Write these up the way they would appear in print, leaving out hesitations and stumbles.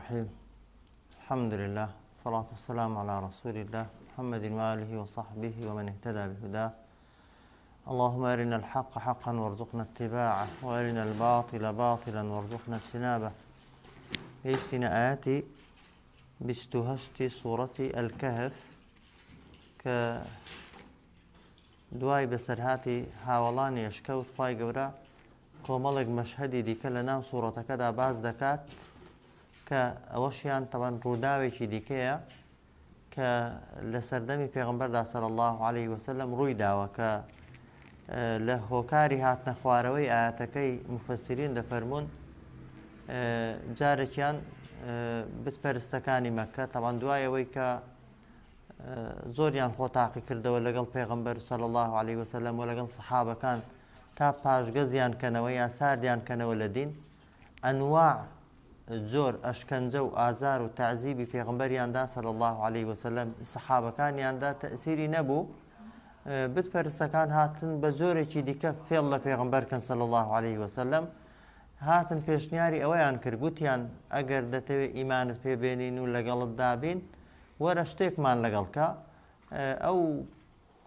الرحيم. الحمد لله والصلاة والسلام على رسول الله محمد وآله وصحبه ومن اهتدى بهداه. اللهم أرنا الحق حقا وارزقنا اتباعه وأرنا الباطل باطلا وارزقنا اجتنابه. هيشتنا آياتي بشتهشتي سورة الكهف كدواي بسرهاتي هاولاني يشكوت خواي قورا كومالك مشهدي دي كلنا سورة كدا باز دكات كأوشيان طبعا روداويشي ديكيا كلسردمي پیغمبر صلى الله عليه وسلم رويدا وك له هوكاري هات نخواروي آياتكي مفسرين دفرمون جاركيان بتپرستكاني مكة طبعا دوايا ويكا زۆریان خۆتاقی کردەوە لەگەڵ پێغەمبەر صلی الله عليه وسلم و لەگەڵ سەحابەکان تا پاشگەزیان کەنەوە یا ساردیان کەنەوە لە دین ئەنواع زۆر ئەشکەنجە و ئازار و تەعزیبی پێغەمبەریاندا صلی الله عليه وسلم سەحابەکانیاندا تەئسیری نەبوو بتپەرستەکان هاتن بە زۆرێکی دیکە فێڵ لە پێغەمبەرکەن صلی الله عليه وسلم هاتن پێشنیاری ئەوەیان کرد گوتیان ئەگەر دەتەوێت ئیمانت پێبێنین و لەگەڵت دابین وەرە شتێکمان لەگەڵکە ئەو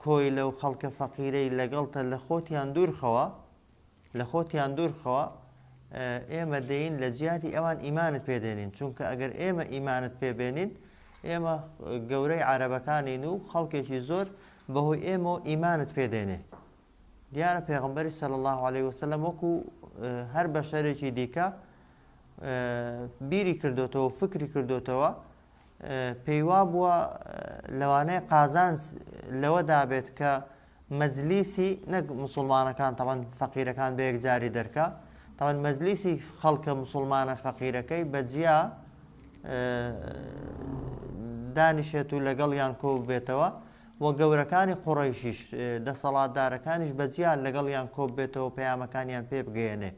کۆی لەو خەڵکە فەقیرەی لەگەڵتە لە خۆتیان دوورخەوە ئێمە دەین لە جیاتی ئەوان ئیمانت پێدێنین چونکە ئەگەر ئێمە ئیمانت پێبێنین ئێمە گەورەی عەرەبەکانین و خەڵکێکی زۆر بەهۆی ئێمە ئیمانت پێدێنێ. دیارە پێغەمبەری صلی الله عليه وسلم وەکو هەر بەشەرێکی دیکە بیری کردوتەوە و فکری کردوتەوە پێیوا بووە لەوانەیە قازانج لەوەدا بێت کە مەجلیسی نەک موسڵمانەکان تەمان فەقیرەکان بە یەکجاری دەرکا تەمان مەجلیسی خەڵکە موسڵمانە فەقیرەکەی بەجیا دانیشێت و لەگەڵیان کۆ بێتەوە و گەورەکانی قوڕەیشیش دەسەڵاتدارەکانیش بەجیا لەگەڵیان کۆ بێتەوە پەیامەکانیان پێ بگەێنێ.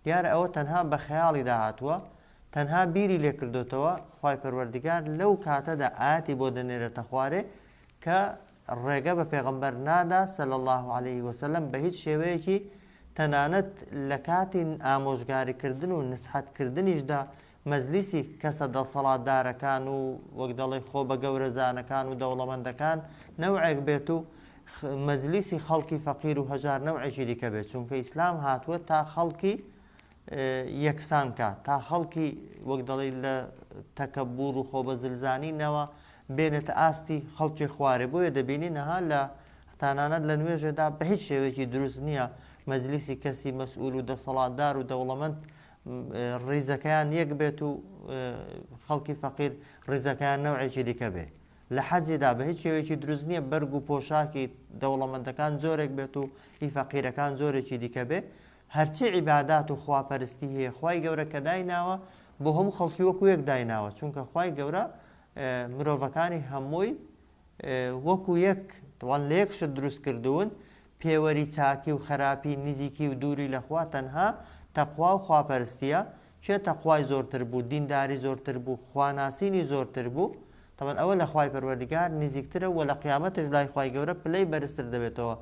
دیارە ئەوە تەنها بە خەیاڵی داهاتووە تەنها بیری لێ کردوتەوە خوای پەروەردگار لەو کاتەدا ئاەتی بۆ دەنێرێتە خوارێ کە ڕێگە بە پێغەمبەر نادا صلی الله عليه وسلم بە هیچ شێوەیەکی تەنانەت لە کاتی ئامۆژگاریکردن و نسحەتکردنیشدا مەجلیسی کەسە دەسەڵاتدارەکان و وەک دەڵێ خۆ بە گەورەزانەکان و دەوڵەمەندەکان نەوعێک بێت و مەجلیسی خەڵکی فەقیر و هەژار نەوعێکی دیکە بێت چونکە ئیسلام هاتووە تا خەڵکی یەکسان کات تا خەڵکی وەک دەڵێ لە تەکەببوور و خۆبەزلزانینەوە بێنێتە ئاستی خەڵکی خوارێ بۆیە دەبینی نەها لە تانانەت لە نوێژێدا بە هیچ شێوەیەکی دروست نییە مەجلیسی کەسی مەسئول و دەسەڵاتدار و دەوڵەمەند ڕیزەکەیان یەک بێت و خەڵکی فەقیر ڕیزەکەیان نەوعێکی دیکە بێت. لە حەجیدا بە هیچ شێوەیەکی دروست نییە بەرگ و پۆشاکی دەوڵەمەندەکان زۆرێک بێت و هی فەقیرەکان زۆرێکی دیکە بێت. هەرچی عیبادات و خواپەرستی هەیە خوای گەورە کە دایناوە بۆ هەموو خەڵکی وەکو یەک دایناوە چونکە خوای گەورە مرۆڤەکانی هەمووی وەکو یەک توان لە یەک شت دروست کردوون پێوەری چاکی و خراپی نزیکی و دووری لەخوا تەنها تەقوا و خواپەرستیە چێ تەقوای زۆرتر بوو دینداری زۆرتر بوو خواناسینی زۆرتر بوو تەمەن ئەوە لە خوای پەروەردگار نزیکترە و لە قیامەتش لای خوای گەورە پلەی بەرزتر دەبێتەوە.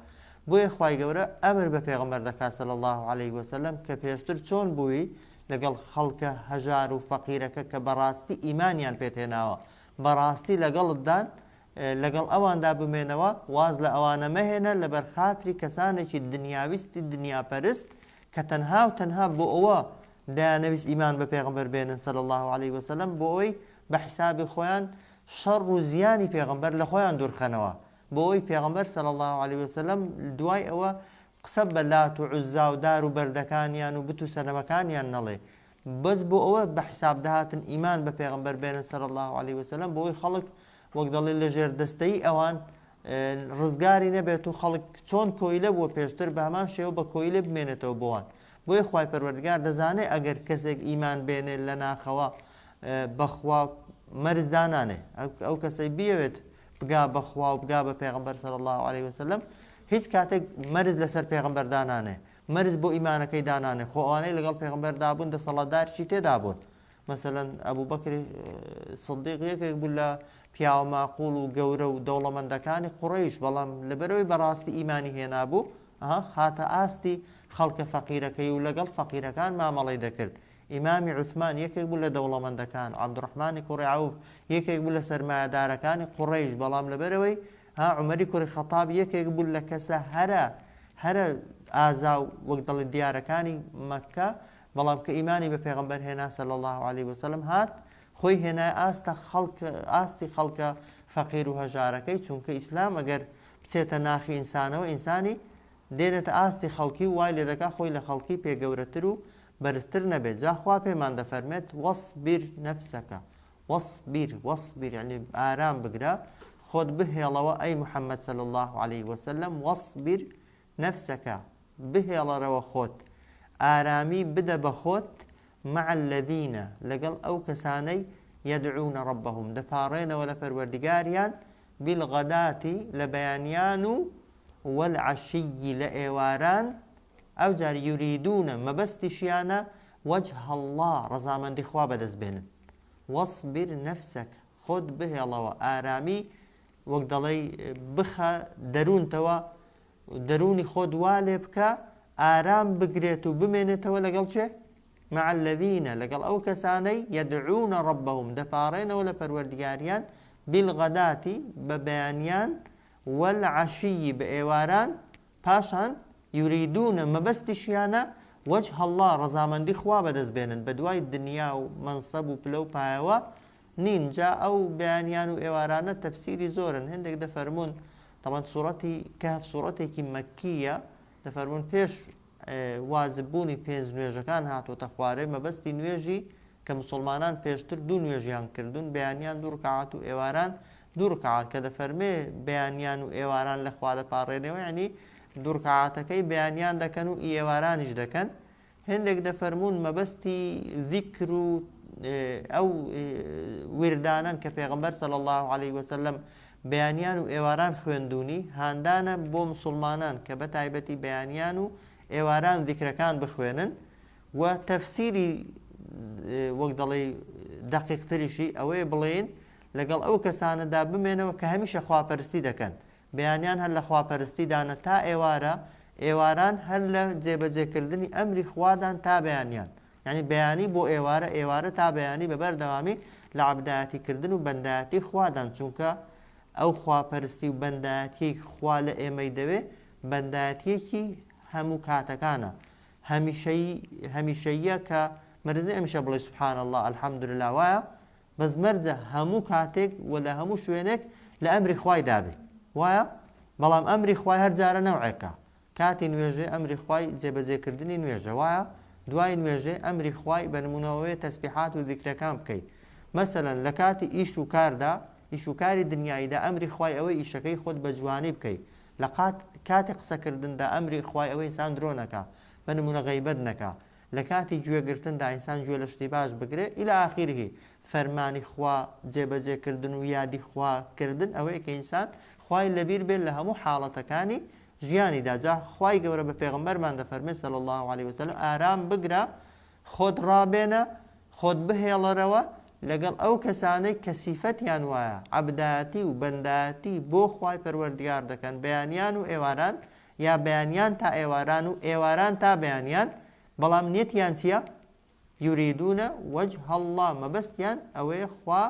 بۆیە خوای گەورە ئەمر بە پێغەمبەر دەکات صلی الله عليه وسلم کە پێشتر چۆن بووی لەگەڵ خەڵکە هەژار و فەقیرەکە کە بەڕاستی ئیمانیان پێتێناوە بەڕاستی لەگەڵتدان لەگەڵ ئەواندا بمێنەوە واز لە ئەوانە مەهێنە لەبەر خاتری کەسانێکی دنیاویستی دنیاپەرست کە تەنها و تەنها بۆ ئەوە دایانەویست ئیمان بە پێغەمبەر بێنن صلی الله عليه وسلم بۆ ئەوەی بە حیسابی خۆیان شەڕ و زیانی پێغەمبەر لە خۆیان دوورخەنەوە بۆ ئەوی پێغەمبەر صلی الله عليه وسلم دوای ئەوە قسە بە لات و عوزا و دار و بەردەکانیان و بت و سەنەمەکانیان نەڵێ بەس بۆ ئەوە بە حیساب داهاتن ئیمان بە پێغەمبەر بێنن صلی الله عليه وسلم بۆ ئەوی خەڵک وەک دەڵێ لە ژێر دەستەی ئەوان ڕزگاری نەبێت و خەڵک چۆن کۆیلە بووە پێشتر بە هەمان شێوە بە کۆیلە بمێنێتەوە بۆوان. بۆیە خوای پەروەردگار دەزانێت ئەگەر کەسێک ئیمان بێنێت لە ناخەوە بەخوا مەرز دانانێ ئەو کەسەی بیەوێت بگا بەخوا و بگا بە پێغەمبەر صلی الله عليه وسلم هیچ کاتێک مەرز لەسەر پێغەمبەر دانانێ مەرز بۆ ئیمانەکەی دانانێ خۆ ئەوانەی لەگەڵ پێغەمبەر دابوون دەسەڵاتدارشی تێدا بوون مەسەلەن ئەبوو بەکری سیدیق یەکێک بوو لە پیاوە ماقوڵ و گەورە و دەوڵەمەندەکانی قوڕەیش بەڵام لەبەرەوەی بەڕاستی ئیمانی هێنابوو خاتە ئاستی خەڵکە فەقیرەکەی و لەگەڵ فەقیرەکان مامەڵەی دەکرد ئیمامی عوثمان یەکێک بوو لە دەوڵەمەندەکان، عەبدوڕەحمانی کوڕی عەوف یەکێک بوو لە سەرمایەدارەکانی قوڕەیش، بەڵام لەبەرەوەی عومەری کوڕی خەتاب یەکێک بوو لە کەسە هەرە ئازا و وەک دەڵی دیارەکانی مەککە، بەڵام کە ئیمانی بە پێغەمبەر هێنا صلی الله عليه وسلم هات خۆی هێنای ئاستی خەڵکە فەقیر و هەژارەکەی، چونکە ئیسلام ئەگەر بچێتە ناخی ئینسانەوە ئینسانی دێنێتە ئاستی خەڵکی و وای لێ دەکا خۆی لە خەڵکی پێگەورەتر و بەرزتر نەبێت. جا خوا پێمان دەفەرمێت وەصبیر نەفسەکە، وەصبیر یعنی ئارام بگرە، خۆت بهێڵەوە ئەی محەممەد صلی الله عليه وسلم، وەصبیر نەفسەکە، بهێڵەرەوە خۆت، ئارامی بدە بە خۆت، مع الذين لەگەڵ ئەو کەسانەی يدعون ربهم دەپاڕێنەوە لە پەروەردگاریان، بالغەداتی لە بەیانیان و والعشی لە ئێواران، ئەو جار یوریدونە مەبەستیشیانە وجه الله ڕەزامەندی خوا بەدەستبێنن. وەصبر نەفسەک، خۆت بهێڵەوە، ئارامی وەک دەڵێ بخە دەروونتەوە، دەرونی خۆت وا لێ بکە، ئارام بگرێت و بمێنێتەوە لەگەڵ چێ؟ مع الذين لەگەڵ ئەو کەسانەی يدعون ربهم دەپاڕێنەوە لە پەروەردگاریان، بالغەداتی بە بەیانیان، والعشی بە ئێواران، پاشان یوریدونە مەبەستیشیانە وجه الله ڕەزامەندی خوا بەدەستبێنن، بە دوای دنیا و مەنسەب و پلە و پایەوە نین. جا ئەو بەیانیان و ئێوارانە تەفسیری زۆرن، هەندێک دەفەرمون طبعا سوورەتی کەهف سوورەتێکی مەککیە، دەفەرمون پێش واجببوونی پێنج نوێژەکان هاتوۆتە خوارێ، مەبەستی نوێژی کە مسلمانان پێشتر دوو نوێژیان کردوون، بەیانیان دوو ڕکعات و ئێواران دوو ڕکعات، کە دەفەرمێ بەیانیان و ئێواران لە خوا دەپاڕێنەوە، یعنی دوو ڕکعاتەکەی بەیانیان دەکەن و ئێوارانیش دەکەن. هەندێک دەفەرمون مەبەستی ذیکر و ئەو وردانن کە پێغەمبەر صلی الله عليه وسلم بەیانیان و ئێواران خوێندوونی، هاندانە بۆ مسلمانان کە بە تایبەتی بەیانیان و ئێواران ذیکرەکان بخوێنن. و تەفسیری وەک دەڵێ دەقیقتریشی ئەوەیە بڵێن لەگەڵ ئەو کەسانەدا بمێنەوە کە هەمیشە خواپەرستی دەکەن، بەیانیان هەر لە خواپەرستیدانە تا ئێوارە، ئێواران هەر لە جێبەجێکردنی ئەمری خوادان تا بەیانیان، یعنی بەیانی بۆ ئێوارە، ئێوارە تا بەیانی بەبەردەوامی لە عەبدایەتیکردن و بەندایەتی خوادان، چونکە ئەو خواپەرستی و بەندایەتی خوا لە ئێمەی دەوێ بەندایەتیەکی هەموو کاتەکانە، هەمیشەییە کە مەرزە ئەمیشە بڵێ سبحان الله الحەمدولله، وایە بەس مەرجە هەموو کاتێک و لە هەموو شوێنێک لە ئەمری خوای دابێ، وایە بەڵام ئەمری خوای هەر جارە نەوعێکە، کاتی نوێژێ ئەمری خوای جێبەجێکردنی نوێژە، وایە دوای نوێژێ ئەمری خوای بە نمونەوەیە تەسبیحات و ذیکرەکان بکەیت. مەسەلەن لە کاتی ئیش و کاردا، ئیش و کاری دنیاییدا ئەمری خوای ئەوەی ئیشەکەی خۆت بە جوانی بکەیت، لە کاتی قسەکردندا ئەمری خوای ئەوەی ئینسان درۆ نەکا، بە نمونە غەیبەت نەکا، لە کاتی گوێگرتندا ئینسان گوێ لە شتی باش بگرێ ئیلە ئاخیرهی، فەرمانی خوا جێبەجێکردن و یادی خواکردن ئەوەیە کە ئینسان خوای لەبیر بێت لە هەموو حاڵەتەکانی ژیانیدا. جا خوای گەورە بە پێغەمبەرمان دەفەرمێت صلی الله عليه وسلم ئارام بگرە، خۆت ڕابێنە، خۆت بهێڵەرەوە لەگەڵ ئەو کەسانەی کە سیفەتیان وایە عەبدایەتی و بەندایەتی بۆ خوای پەروەردگار دەکەن، بەیانیان و ئێواران، یا بەیانیان تا ئێواران و ئێواران تا بەیانیان، بەڵام نیەتیان چییە؟ یوریدونە وجه الله، مەبەستیان ئەوەیە خوا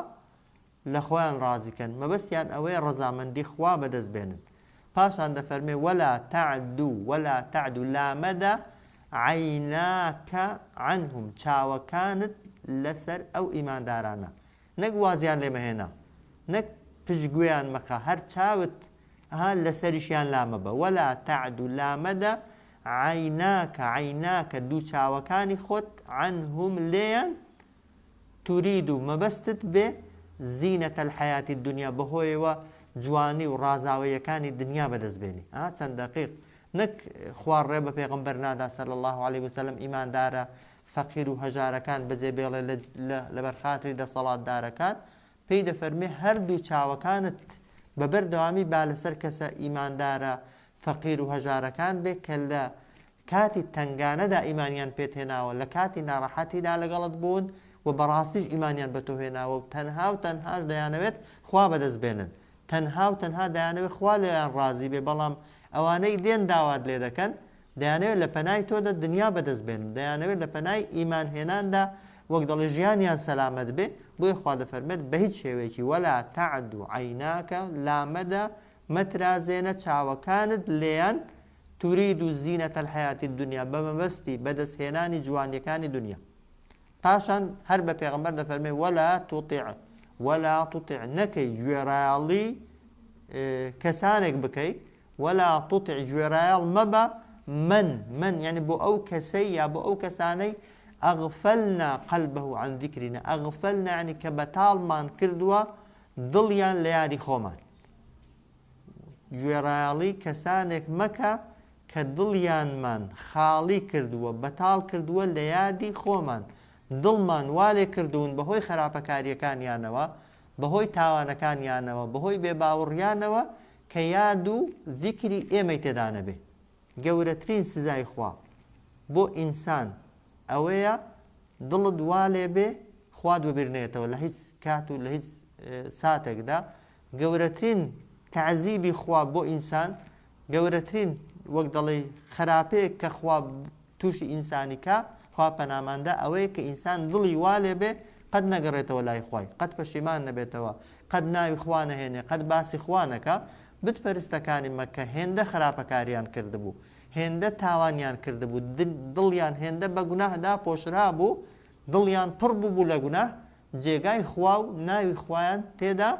لە خۆیان ڕازیکەن، مەبەستیان ئەوەیە ڕەزامەندی خوا بەدەستبێنن. پاشان دەفەرمێ ولا تعدو لامەدە عەیناکە عنهم، چاوەکانت لەسەر ئەو ئیماندارانە، نەک وازیان لێ مەهێنا، نەک پشتگوێیان مەکە، هەر چاوت لەسەریشیان لامەبە. ولا تعدو لامەدە عەیناکە دوو چاوەکانی خۆت عنهم لێیان، تورید و مەبەستت بێ زینەتە الحەیاتی دنیا، بەهۆیەوە جوانی و ڕازاویەکانی دنیا بەدەستبێنی. چەند دقیق، نەک خوارڕێ بە پێغەمبەر نادا صلی الله عليه وسلم ئیماندارە فەقیر و هەژارەکان بەجێ بێڵێ لەبەر خاتری دەسەڵاتدارەکان، پێی دەفەرمێ هەردوو چاوەکانت بەبەردەوامی با لەسەر کەسە ئیماندارە فەقیر و هەژارەکان بێ کە لە کاتی تنگانەدا ئیمانیان پێت هێناوە، لە کاتی ناڕەحەتیدا لەگەڵت بوون و بەڕاستیش ئیمانیان بە تۆ هێناوە و تەنها دەیانەوێت خوا بەدەستبێنن، تەنها دەیانەوێت خوا لێیان ڕازی بێ، بەڵام ئەوانەی دێن داوات لێ دەکەن دەیانەوێت لە پەنای تۆدا دنیا بەدەست بێن دەیانەوێت لە پەنای ئیمان هێناندا وەک دەڵێ ژیانیان سەلامەت بێ بۆی خوا دەفەرمێت بە هیچ شێوەیەکی وەلا تەعد و عەیناکە لامەدە مەترازێنە چاوەکانت لێیان تورید و زینەتە الحەیاتی دنیا بە مەبەستی بەدەستهێنانی جوانیەکانی دنیا پاشان هەر بە پێغەمبەر دەفەرمێ وەلا توطیع نەکەی گوێڕایاڵی کەسانێک بکەیت وەلا توطیع گوێڕایاڵ مەبە من یعنی بۆ ئەو کەسەی یا بۆ ئەو کەسانەی ئەغفەلنا قەلبەه عن ذیکرینا ئەغفەلنا یعنی کە بەتاڵمان کردووە دڵیان لە یادی خۆمان گوێڕایاڵی کەسانێک مەکە کە دڵیانمان خاڵی کردووە بەتاڵ کردووە لە یادی خۆمان دڵمان والێ کردوون بەهۆی خراپەکاریەکانیانەوە بەهۆی تاوانەکانیانەوە بەهۆی بێباوڕیانەوە کە یاد و ذیکری ئێمەی تێدا نەبێ گەورەترین سزای خوا بۆ ئینسان ئەوەیە دڵت والێ بێ خوا دووەبیرنێتەوە لە هیچ کات و لە هیچ ساتێکدا گەورەترین تعزیبی خوا بۆ ئینسان گەورەترین وەک دەڵێ خراپەیەک کە خوا تووشی ئینسانی کە خوا پەناماندا ئەوەیە کە ئینسان دڵی والێ بێ قەت نەگەڕێتەوە لای خوای قەت پەشیمان نەبێتەوە قەت ناوی خوا نەهێنێ قەت باسی خوا نەکە بتپەرستەکانی مەکە هێندە خراپەکاریان کردبوو هێندە تاوانیان کردبوو دڵیان هێندە بە گوناهدا پۆشرا بوو دڵیان پڕ بوو لە گوناه جێگای خوا و ناوی خوایان تێدا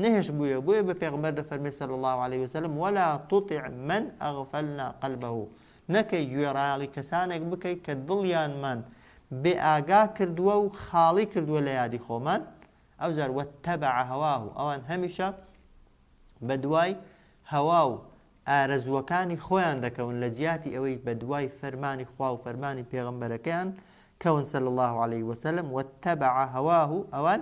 نهێش بووە بۆیە بە پێغەمبەر دەفەرمێ صلی الله عليه وسلم ولا تطع من أغفلنا قلبه نەکەی گوێڕایاڵی کەسانێک بکەیت کە دڵیانمان بێ ئاگا کردووە و خاڵی کردووە لە یادی خۆمان ئەوجار واتبع هەواه ئەوان هەمیشە بە دوای هەوا و ئارەزووەکانی خۆیان دەکەون لە جیاتی ئەوەی بە دوای فەرمانی خوا و فەرمانی پێغەمبەرەکەیان کەون صلی الله عليه وسلم واتبع هەواه ئەوان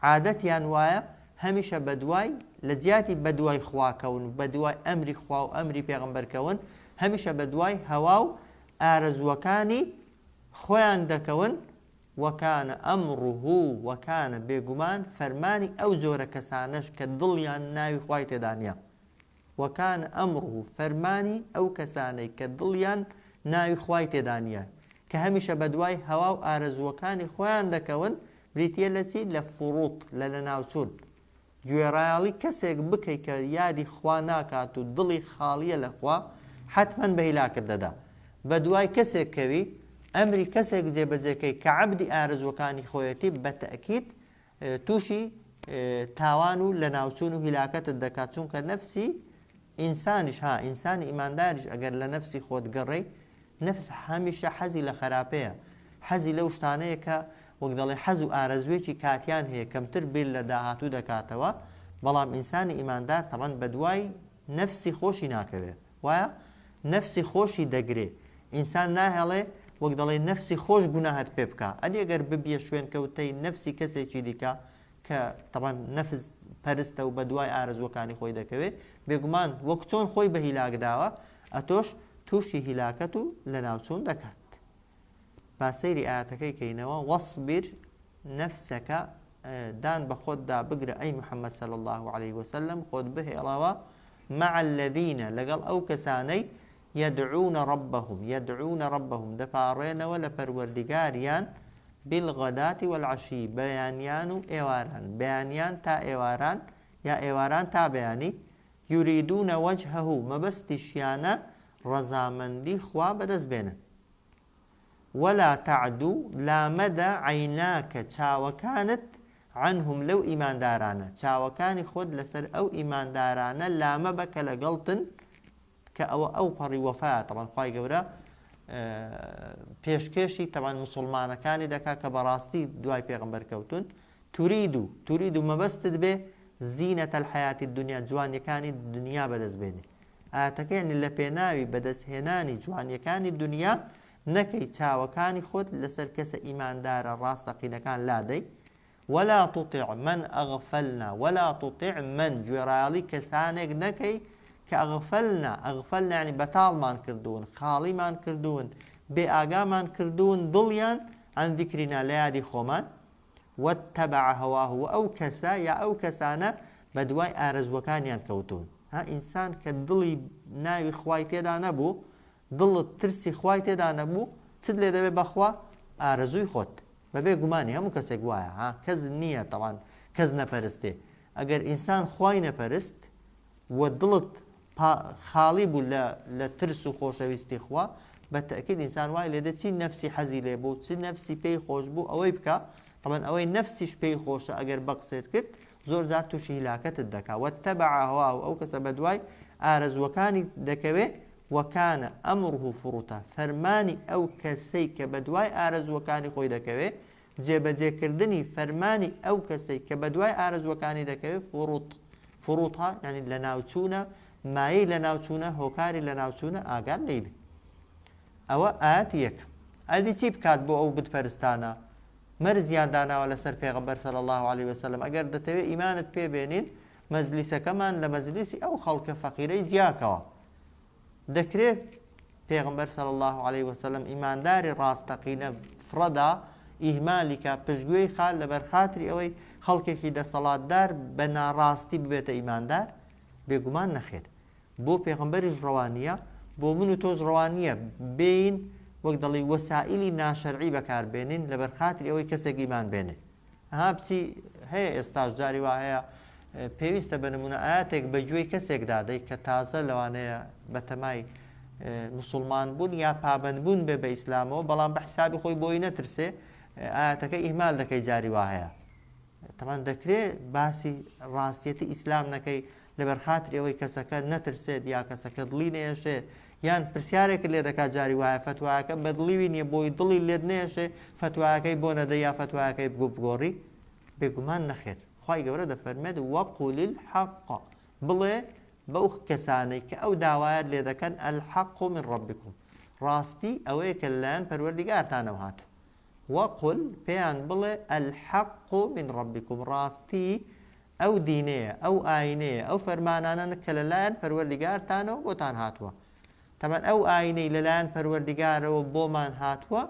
عادەتیان وایە هەمیشە بە دوای لە جیاتی بە دوای خواکەون بە دوای ئەمری خوا و ئەمری پێغەمبەرکەون هەمیشە بە دوای هەوا و ئارەزووەکانی خۆیان دەکەون وەکانە ئەمڕه وەکانە بێگومان فەرمانی ئەو جۆرە کەسانەش کە دڵیان ناوی خوای تێدا نییە وەکانە ئەمڕه فەرمانی ئەو کەسانەی کە دڵیان ناوی خوای تێدا نییە کە هەمیشە بە دوای هەوا و ئارەزووەکانی خۆیان دەکەون بریتیە لە چی لە فوڕوت لە ناوچوون گوێڕایاڵی کەسێک بکەیت کە یادی خوا ناکات و دڵی خاڵیە لە خوا حتمەن بە هیلاکت دەدا بە دوای کەسێک کەوی ئەمری کەسێک جێبەجێکەی کە عەبدی ئارەزوەکانی خۆیەتی بە تەئکید تووشی تاوان و لە ناوچوون و هیلاکەتت دەکات چونکە نەفسی ئینسانیش ئینسانی ئیمانداریش ئەگەر لە نەفسی خۆت گەڕێی نەفس هەمیشە حەزی لە خراپەیە حەزی لەو شتانەیە کە وەک دەڵێ حەز و ئارەزوێکی کاتیان هەیە کەمتر بیر لە داهاتوو دەکاتەوە بەڵام ئینسانی ئیماندار تەمەن بە دوای نەفسی خۆشی ناکەوێت وایە نەفسی خۆشی دەگرێ ئینسان ناهێڵێ وەک دەڵێ نەفسی خۆش گوناهت پێ بکە ئەگەر ببیە شوێن کەوتەی نەفسی کەسێکی دیکە کە تەمەن نەفس پەرستە و بە دوای ئارەزوەکانی خۆی دەکەوێت بێگومان وەک چۆن خۆی بە هیلاک داوە ئەتۆش تووشی هیلاکەت و لە ناوچوون دەکات با سەیری ئاەتەکەی کەینەوە وەصبر نەفسەکە دان بە خۆتدا بگرە ئەی محەممەد صلی الله عليه وسلم خۆت بهێڵەوە مع الذين لەگەڵ ئەو کەسانەی يدعون ربهم دەپاڕێنەوە لە پەروەردگاریان بالغداة والعشي بەیانیان و ئێواران بەیانیان تا ئێواران یا ئێواران تا بەیانی يريدون وجهه مەبەستیشیانە ڕەزامەندی خوا بەدەست بێنن ولا تعدو لامەدە عەیناکە چاوەکانت عنهم لەو ئیماندارانە چاوەکانی خۆت لەسەر ئەو ئیماندارانە لامە بکە لەگەڵتن کە ئەو پەڕی وەفایە تەمان خوای گەورە پێشکەشی تەمان موسڵمانەکانی دەکا کە بەڕاستی دوای پێغەمبەر کەوتون تورید و مەبەستت بێ زینەتە الحەیاتی دنیا جوانیەکانی دنیا بەدەست بێنێ ئاەتەکەی لە پێناوی بەدەستهێنانی جوانیەکانی دنیا نەکەی چاوەکانی خۆت لەسەر کەسە ئیماندارە ڕاستەقینەکان لادەی ولا تطع من أغفلنا ولا تطع من گوێڕایاڵی کەسانێک نەکەی کە ئەغفلنا یعنی بەتاڵمان کردوون خاڵیمان کردوون بێ ئاگامان کردوون دڵیان عن ذیکرینا لە یادی خۆمان واتبع هەواه و ئەو کەسە یا ئەو کەسانە بە دوای ئارەزوەکانیان کەوتون ئینسان کە دڵی ناوی خوای تێدا نەبوو دڵت ترسی خوای تێدا نەبوو چت لێ دەبێ بەخوا ئارەزووی خۆت بەبێ گومانی هەموو کەسێک وایە ها کەس نییە تەوان کەس نەپەرستێ ئەگەر ئینسان خوای نەپەرست و دڵت خاڵی بوو لە ترس و خۆشەویستی خوا بە تەکید ئینسان وای لێدە چی نەفسی حەزی لێ بوو چی نەفسی پێی خۆش بوو ئەوەی بکە طبعا ئەوەی نەفسیش پێی خۆشە ئەگەر بە قسێت کرد زۆر جار تووشی هیلاکەتت دەکا وەتەبع هەواه ئەو کەسە بەدوای ئارەزوەکانی دەکەوێت وەکانە ئەمڕه فڕوتە فەرمانی ئەو کەسەی کە بەدوای ئارەزوەکانی خۆی دەکەوێت جێبەجێکردنی فەرمانی ئەو کەسەی کە بەدوای ئارەزوەکانی دەکەوێت فڕوتها یعنی لە ناوچوونە مایەی لە ناوچوونە هۆکاری لە ناوچوونە ئاگار لێبێ ئەوە ئاەتی یەکەم ئەدی چی بکات بۆ ئەو بتپەرستانە مەرزیان داناوە لەسەر پێغەمبەر صلی الله عليه وسلم ئەگەر دەتەوێت ئیمانت پێبێنین مەجلیسەکەمان لە مەجلیسی ئەو خەڵکە فەقیرەی جیاکەوە دەکرێت پێغەمبەر صلی الله عليه وسلم ئیمانداری ڕاستەقینە فڕەدا ئیهمالی کە پشتگوێی خال لەبەر خاتری ئەوەی خەڵکێکی دەسەڵاتدار بە ناڕاستی ببێتە ئیماندار بێگومان نەخێر بۆ پێغەمبەریش ڕەوانیە بۆ من و تۆش ڕەوانیە بین وەک دەڵی وەسائلی ناشەرعی بەکاربێنین لەبەر خاتری ئەوەی کەسێک ئیمان بێنێ ها بچی هەیە ئێستاش جاری وا هەیە پێویستە بە نمونە ئاەتێک بەگوێی کەسێک دادەی کە تازە لەوانەیە بەتەمای مسلمان بوون یا پابند بوون بێ بە ئیسلامەوە بەڵام بە حسابی خۆی بۆی نەترسێ ئاەتەکە ئیهمال دەکەی جاری وا هەیە تەمان دەکرێت باسی ڕاستیەتی ئیسلام نەکەی لەبەر خاتری ئەوەی کەسەکە نەترسێت یا کەسەکە دڵی نێشێ یان پرسیارێک لێ دەکات جاری وایە فتوایەکە بەدڵیوی نییە بۆی دڵی لێت نێشێ فتوایەکەی بۆ نەدە یا فتوایەکەی بگۆڕی بێگومان نەخێت خی گەورە دەفەرمێت وەقول الحق بڵێ بەو کەسانەی کە ئەو داوایەت لێ دەکەن الحق من ربكم ڕاستی ئەوەیە کە لەلایەن پەروەردیگارتانەوە هاتووە وەقل پێیان بڵێ الحق من ربكم ڕاستی ئەو دینەیە ئەو ئاینەیە ئەو فەرمانانە کە لەلایەن پەروەردیگارتانەوە بۆتان هاتووە تەمان ئەو ئاینەی لەلایەن پەروەردیگارەوە بۆمان هاتووە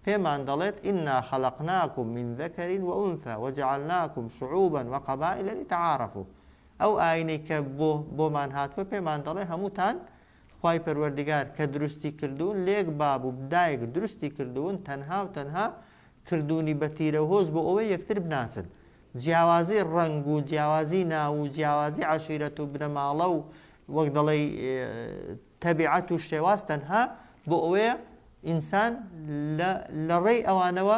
پێمان دەڵێت ئنا خەلەقناکم من ذەکەر وئونثى وجعلناکم شعوبا وقبائل لتعارفوا ئەو ئاینەی کە بۆمان هاتووە پێمان دەڵێ هەمووتان خوای پەروەردیگار کە دروستی کردوون لێک باب و بدایک دروستی کردوون تەنها و تەنها کردوونی بە تیرە و هۆز بۆ ئەوەی یەکتر بناسن جیاوازی ڕنگ و جیاوازی ناو و جیاوازی عەشیرەت و بنەماڵە و وەک دەڵێ تەبیعەت و شێواز تەنها بۆ ئەوەیە ئینسان لە ڕێی ئەوانەوە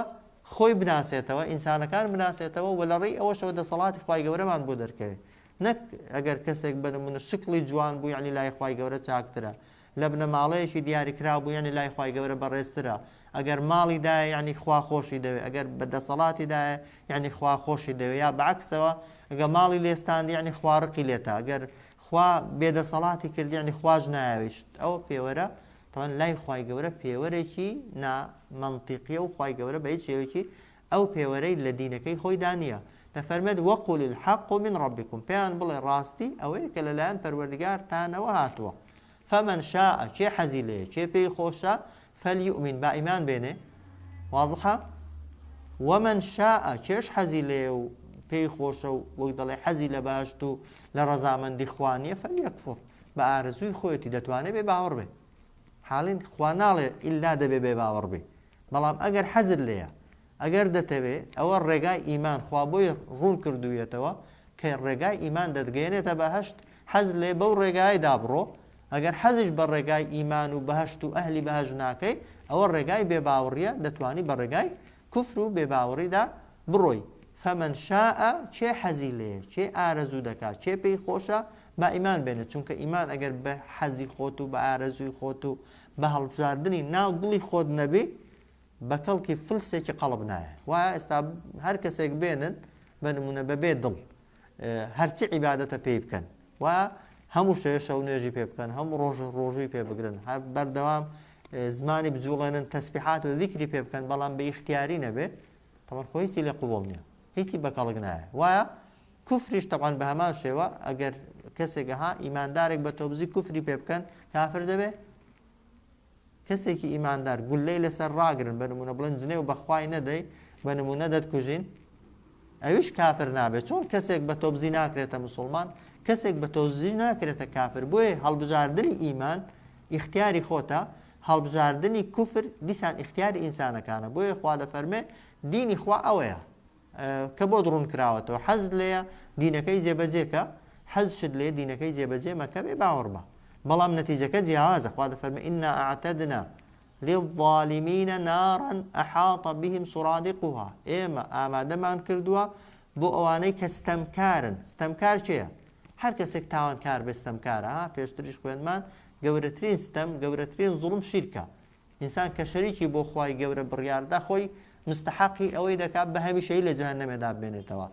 خۆی بناسێتەوە ئینسانەکان بناسێتەوە و لە ڕێی ئەوەشەوە دەسەڵاتی خوای گەورەمان بۆ دەرکەوێت نەک ئەگەر کەسێک بە نمونە شکلی جوان بوو یعنی لای خوای گەورە چاکترە لە بنەماڵەیەکی دیاریکرا بوو یعنی لای خوای گەورە بەڕێزترە ئەگەر ماڵی دایە یعنی خوا خۆشی دەوێت ئەگەر بەدەسەڵاتی دایە یعنی خوا خۆشی دەوێت یا بەعکسەوە ئەگەر ماڵی لێستاندی یعنی خوارقی لێتە ئەگەر خوا بێدەسەڵاتی کردی یعنی خواش نایەویشت ئەوە پێوەرە تەوان لای خوای گەورە پێوەرێکی نامەنتیقیە و خوای گەورە بە هیچ شێوەیەکی ئەو پێوەرەی لە دینەکەی خۆی دانیە دەفەرمێت وەقول الحق من ربكم پێیان بڵێ ڕاستی ئەوەیە کە لەلایەن پەروەردیگارتانەوە هاتووە فمن شاء چێ حەزی لێیە چێ پێی خۆشە فليؤمن با ئیمان بێنێ واضحە ومن شاء چێش حەزی لێیە و پێی خۆشە و وەک دەڵێ حەزی لە باشت و لە ڕەزامەندی خوانیە فليكفر بە ئارەزووی خۆیەتی دەتوانێت بێ باوەڕ بێ حاڵین خوا ناڵێ ئیلا دەبێ بێ باوەڕ بێ بەڵام ئەگەر حەزت لێیە ئەگەر دەتەوێت ئەوە ڕێگای ئیمان خوا بۆی ڕوون کردوویەتەوە کە ڕێگای ئیمان دەتگەێنێتە بەهەشت حەز لێ بەو ڕێگای دابڕۆ ئەگەر حەزش بە ڕێگای ئیمان و بەهەشت و ئەهلی بەهەژ ناکەی ئەوە ڕێگای بێباوەڕیە دەتوانی بە ڕێگای کوفر و بێباوەڕیدا بڕۆی فمن شاء چێ حەزی لێیە چێ ئارەزوو دەکات چێ پێی خۆشە با ئیمان بێنێت چونکە ئیمان ئەگەر بە حەزی خۆت و بە ئارەزووی خۆت و بە هەڵبژاردننی ناو دڵی خۆت نەبێ بە کەڵکی فلسێکی قەڵب نایە وایە ئێستا هەر کەسێک بێنن بە نمونە بەبێ دڵ هەرچی عیبادەتە پێی بکەن و هەموو شەوە شەو نوێژی پێ بکەن هەموو ڕۆژی پێ بگرن هەر بەردەوام زمانی بجوڵێنن تەسبیحات و ذیکری پێ بکەن بەڵام بە ئیختیاری نەبێ تەمەن خۆی هیچی لێ قوبوڵ نییە هیچی بە کەڵک نایە وایە کوفریش تەقان بە هەمان شێوە ئەگەر کەسێک ها ئیماندارێک بە تۆبزی کوفری پێ بکەن کافر دەبێ کەسێکی ئیماندار گولەی لەسەر ڕاگرن بە نمونە بڵێن جنێ و بەخوای نەدەی بە نمونە دەتکوژین ئەویش کافر نابێت چۆن کەسێک بە تۆبزی ناکرێتە مسلمان کەسێک بە تۆبزی ناکرێتە کافر بۆیە هەڵبژاردننی ئیمان ئیختیاری خۆتە هەڵبژاردننی کوفر دیسان اختیاری ئینسانەکانە بۆیە خوا دەفەرمێ دینی خوا ئەوەیە کە بۆ دڕون کراوەتەوە حەز لێیە دینەکەی جێبەجێکە حەزشت لێ دینەکەی جێبەجێ مەکە بێ باوەڕ بە بەڵام نەتیجەکە جیاوازە خوا دەفەرمێ ئینا ئەعتەدنا للظالمین نارا ئەحاط بهم سرادقها ئێمە ئامادەمان کردووە بۆ ئەوانەی کە ستەمکارن ستەمکار چییە؟ هەر کەسێک تاوانکار بێ ستەمکارە پێشتریش خوێنمان گەورەترین ستەم گەورەترین زوڵم شیرکە ئینسان کە شەریکی بۆ خوای گەورە بڕیاردا خۆی مستحقی ئەوەی دەکات بە هەمیشەی لە جەهەنەمێدا بێنێتەوە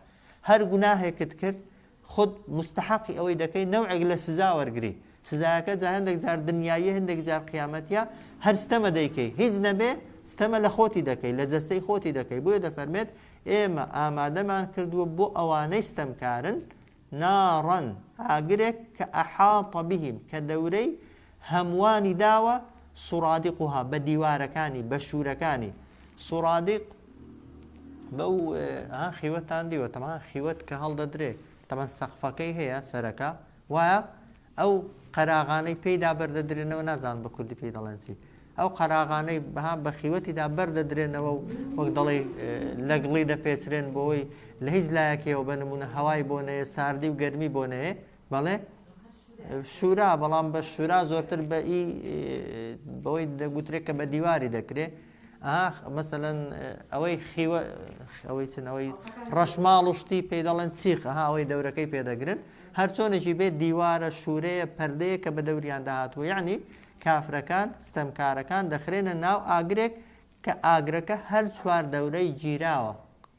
هەر گوناهێکت کرد خود مستحقی ئەوەی دەکەی نەوعێک لە سزا وەرگری سزایەکە جا هەندێک جار دنیایە هەندێک جار قیامەتیە هەر ستەمە دەیکەی هیچ نەبێ ستەمە لە خۆتی دەکەی لە جەستەی خۆتی دەکەی بۆیە دەفەرمێت ئێمە ئامادەمان کردووە بۆ ئەوانەی ستەمکارن ناڕەن ئاگرێک کە ئەحاطە بهم کە دەورەی هەموانی داوە سورادقها بە دیوارەکانی بە شوورەکانی سورادق بەو خیوەتان دیوە تەمان خیوەت کە هەڵدەدرێ تەمان سەقفەکەی هەیە سەرەکە وایە ئەو قەراغانەی پێیدا بەردەدرێنەوە نازان بە کوردی پێی دەڵێن چی ئەو قەراغانەی بەها بە خیوەتیدا بەردەدرێنەوە و وەک دەڵێ لەگڵی دەپێچرێن بۆەوەی لە هیچ لایەکەوە بە نمونە هەوای بۆ نەیە ساردی و گەرمی بۆ نەیە بەڵێ شورا بەڵام بە شورا زۆرتر بە ئی بەوەی دەگوترێت کە بە دیواری دەکرێت مەسەلەن ئەوەی خیوە ئەوەی چنەوەی ڕەشماڵ و شتی پێی دەڵێن چیخ ئەوەی دەورەکەی پێدەگرن هەر چۆنێکی بێت دیوارە شوورەیە پەردەیە کە بە دەوریان داهاتوە یعنی کافرەکان ستەمکارەکان دەخرێنە ناو ئاگرێک کە ئاگرەکە هەر چوار دەورەی گیراوە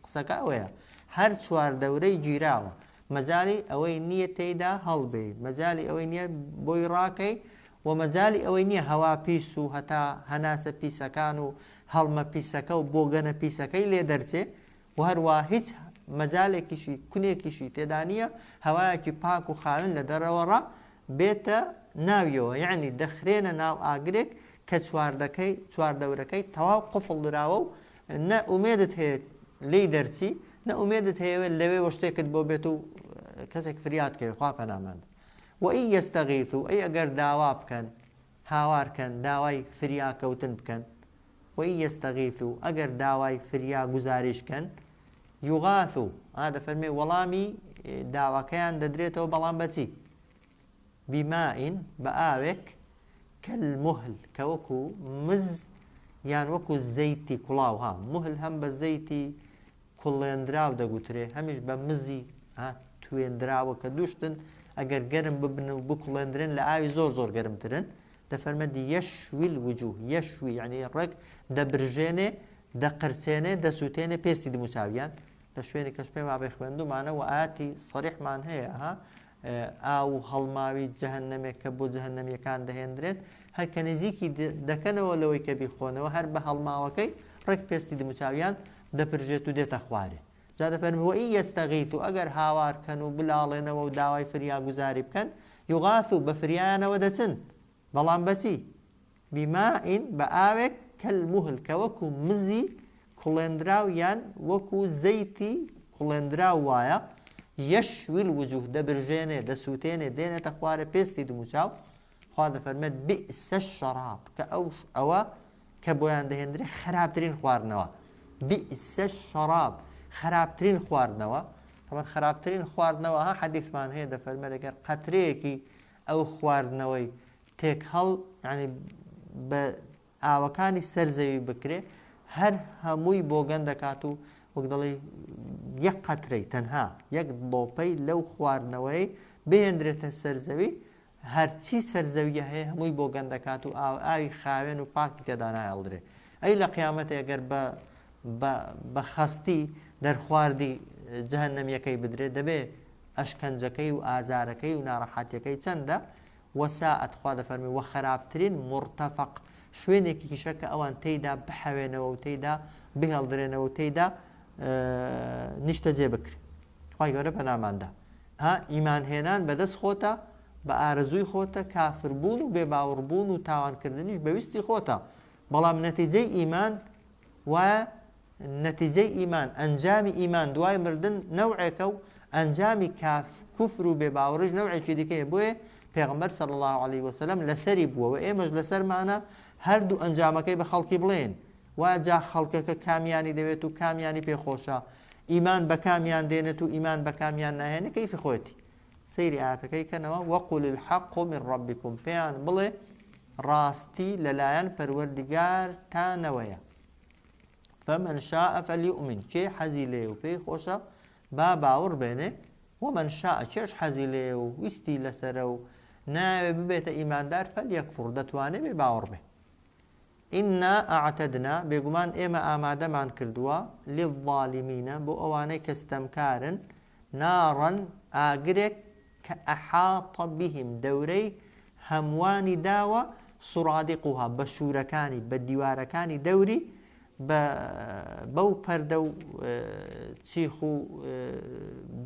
قسەکە ئەوەیە هەر چوار دەورەی گیراوە مەجای ئەوەی نییە تێیدا هەڵبێ مەجای ئەوەی نییە بۆی ڕاکەی و مەجای ئەوەی نییە هەوا پیس و هەتا هەناسە پیسەکان و هەڵمە پیسەکە و بۆگەنە پیسەکەی لێ دەرچێ و هەروە هیچ مەجالێکیشی کونێکیشی تێدا نییە هەوایەکی پاک و خاوێن لە دەرەوەڕە بێتە ناویەوە یعنی دەخرێنە ناو ئاگرێک کە چوار دەورەکەی تەواو قفڵ دراوە و نە ئومێدت هەیە لی دەرچی نە ئومێدت هەیە لەوێ وە شتێکت بۆ بێت و کەسێک فریادکەوێ خوا پەناماند وئین یەستەغیثوا ئەی ئەگەر داوا بکەن هاوارکەن داوای فریاکەوتن بکەن وئین یەستەغیثوا ئەگەر داوای فریا گوزاریشکەن یوغاثوا دەفەرمێ وەڵامی داواکەیان دەدرێتەوە بەڵام بەچی بیمائین بە ئاوێک کەلموهل کە وەکو مز یان وەکو زەیتی کوڵاو موهل هەم بە زەیتی کوڵێندراو دەگوترێ هەمیش بە مزی توێندراوە کە دووشتن ئەگەر گەرم ببن و بکوڵێندرن لە ئاوی زۆر زۆر گەرمترن دەفەرمەدی یەشوی الوجوه یەشوی یعنی ڕێک دەبرژێنێ دەقرچێنێ دەسووتێنێ پێستی دموچاویان لە شوێنی کەس پێم وابێ خوێندومانە و ئاەتی سەریحمان هەیە ئاو هەڵماوی جەهەنەمێک کە بۆ جەهەنەمیەکان دەهێنرێت هەر کە نزیکی دەکەنەوە لەوەی کە بیخۆنەوە هەر بە هەڵماوەکەی ڕێک پێستی دموچاویان دەپرژێت و دێتە خوارێ جا دەفەرمێ وئین یەستەغیثوا ئەگەر هاوارکەن و بلاڵێنەوە و داوای فریا گوزاری بکەن یوغاثوا بە فریایانەوە دەچن بەڵام بەچی بیمائین بە ئاوێک کەلموهل کە وەکو مزی کوڵێندراو یان وەکو زەیتی کوڵێندراو وایە یەشوی الوجوه دەبرژێنێ دەسووتێنێ دێنێتە خوارە پێستی دموچاو خوا دەفەرمێت بئس الشەراب کە ئەوە کە بۆیان دەهێنرێ خراپترین خواردنەوە بئس الشەراب خراپترین خواردنەوە طبعا خراپترین خواردنەوە حەدیثمان هەیە دەفەرمێت ئەگەر قەترەیەکی ئەو خواردنەوەی تێک هەڵ ینی بە ئاوەکانی سەرزەوی بکرێ هەر هەمووی بۆگەن دەکات و وەک دەڵێ یەک قەترەی تەنها یەک بۆپەی لەو خواردنەوەی بهێنرێتە سەرزەوی هەرچی سەرزەویە هەیە هەمووی بۆگەن دەکات و ئاوی خاوێن و پاکی تێدا نایهڵدرێ ئەی لە قیامەتە ئەگەر بە خەستی دەرخواردی جەهەنەمیەکەی بدرێت دەبێ ئەشکەنجەکەی و ئازارەکەی و ناڕەحەتیەکەی چەندە وەساعەت خوا دەفەرمێ وە خراپترین مرتەفەق شوێنێکیشە کە ئەوان تێیدا بحەوێنەوە و تێیدا بهێڵدرێنەوە و تێیدا نیشتە جێ بکرێت خوای گەورە پەناماندا ئیمانهێنان بەدەست خۆتە بە ئارەزووی خۆتە کافربوون و بێباوەڕبوون و تاوانکردنیش بەویستی خۆتە بەڵام نەتیجەی ئیمان وایە نەتیجەی ئیمان ئەنجامی ئیمان دوای مردن نەوعێکە و ئەنجامی کوفر و بێباوەڕیش نەوعێکی دیکەیە بۆیە پێغەمبەر صلی الله علیه وسلم لەسەری بووە و ئێمەش لەسەرمانە هەردوو ئەنجامەکەی بە خەڵکی بڵێن واجا خەڵکەکە کامیانی دەوێت و کامیانی پێخۆشە ئیمان بە کامیان دێنێت و ئیمان بە کامیان ناهێنێت کەیفی خۆتی سەیری ئاەتەکەی کەنەوە وەقول الحق من ربكم پێیان بڵێ ڕاستی لەلایەن پەروەردگارتانەوەیە فمن شاء فليؤمن کێ حەزی لێ و پێی خۆشە با باوەڕ بێنێ ومن شاء کێش حەزی لێ و ویستی لەسەرە و ناوێ ببێتە ئیماندار فەلیەکفور دەتوانێت بێ باوەڕ بێ ئینا ئەعتەدنا بێگومان ئێمە ئامادەمان کردووە للظالمینە بۆ ئەوانەی کە ستەمکارن ناڕەن ئاگرێک کە ئەحاطە بهم دەورەی هەموانی داوە سوڕادیقوها بە شوورەکانی بە دیوارەکانی دەوری بەو پەردە و چیخ و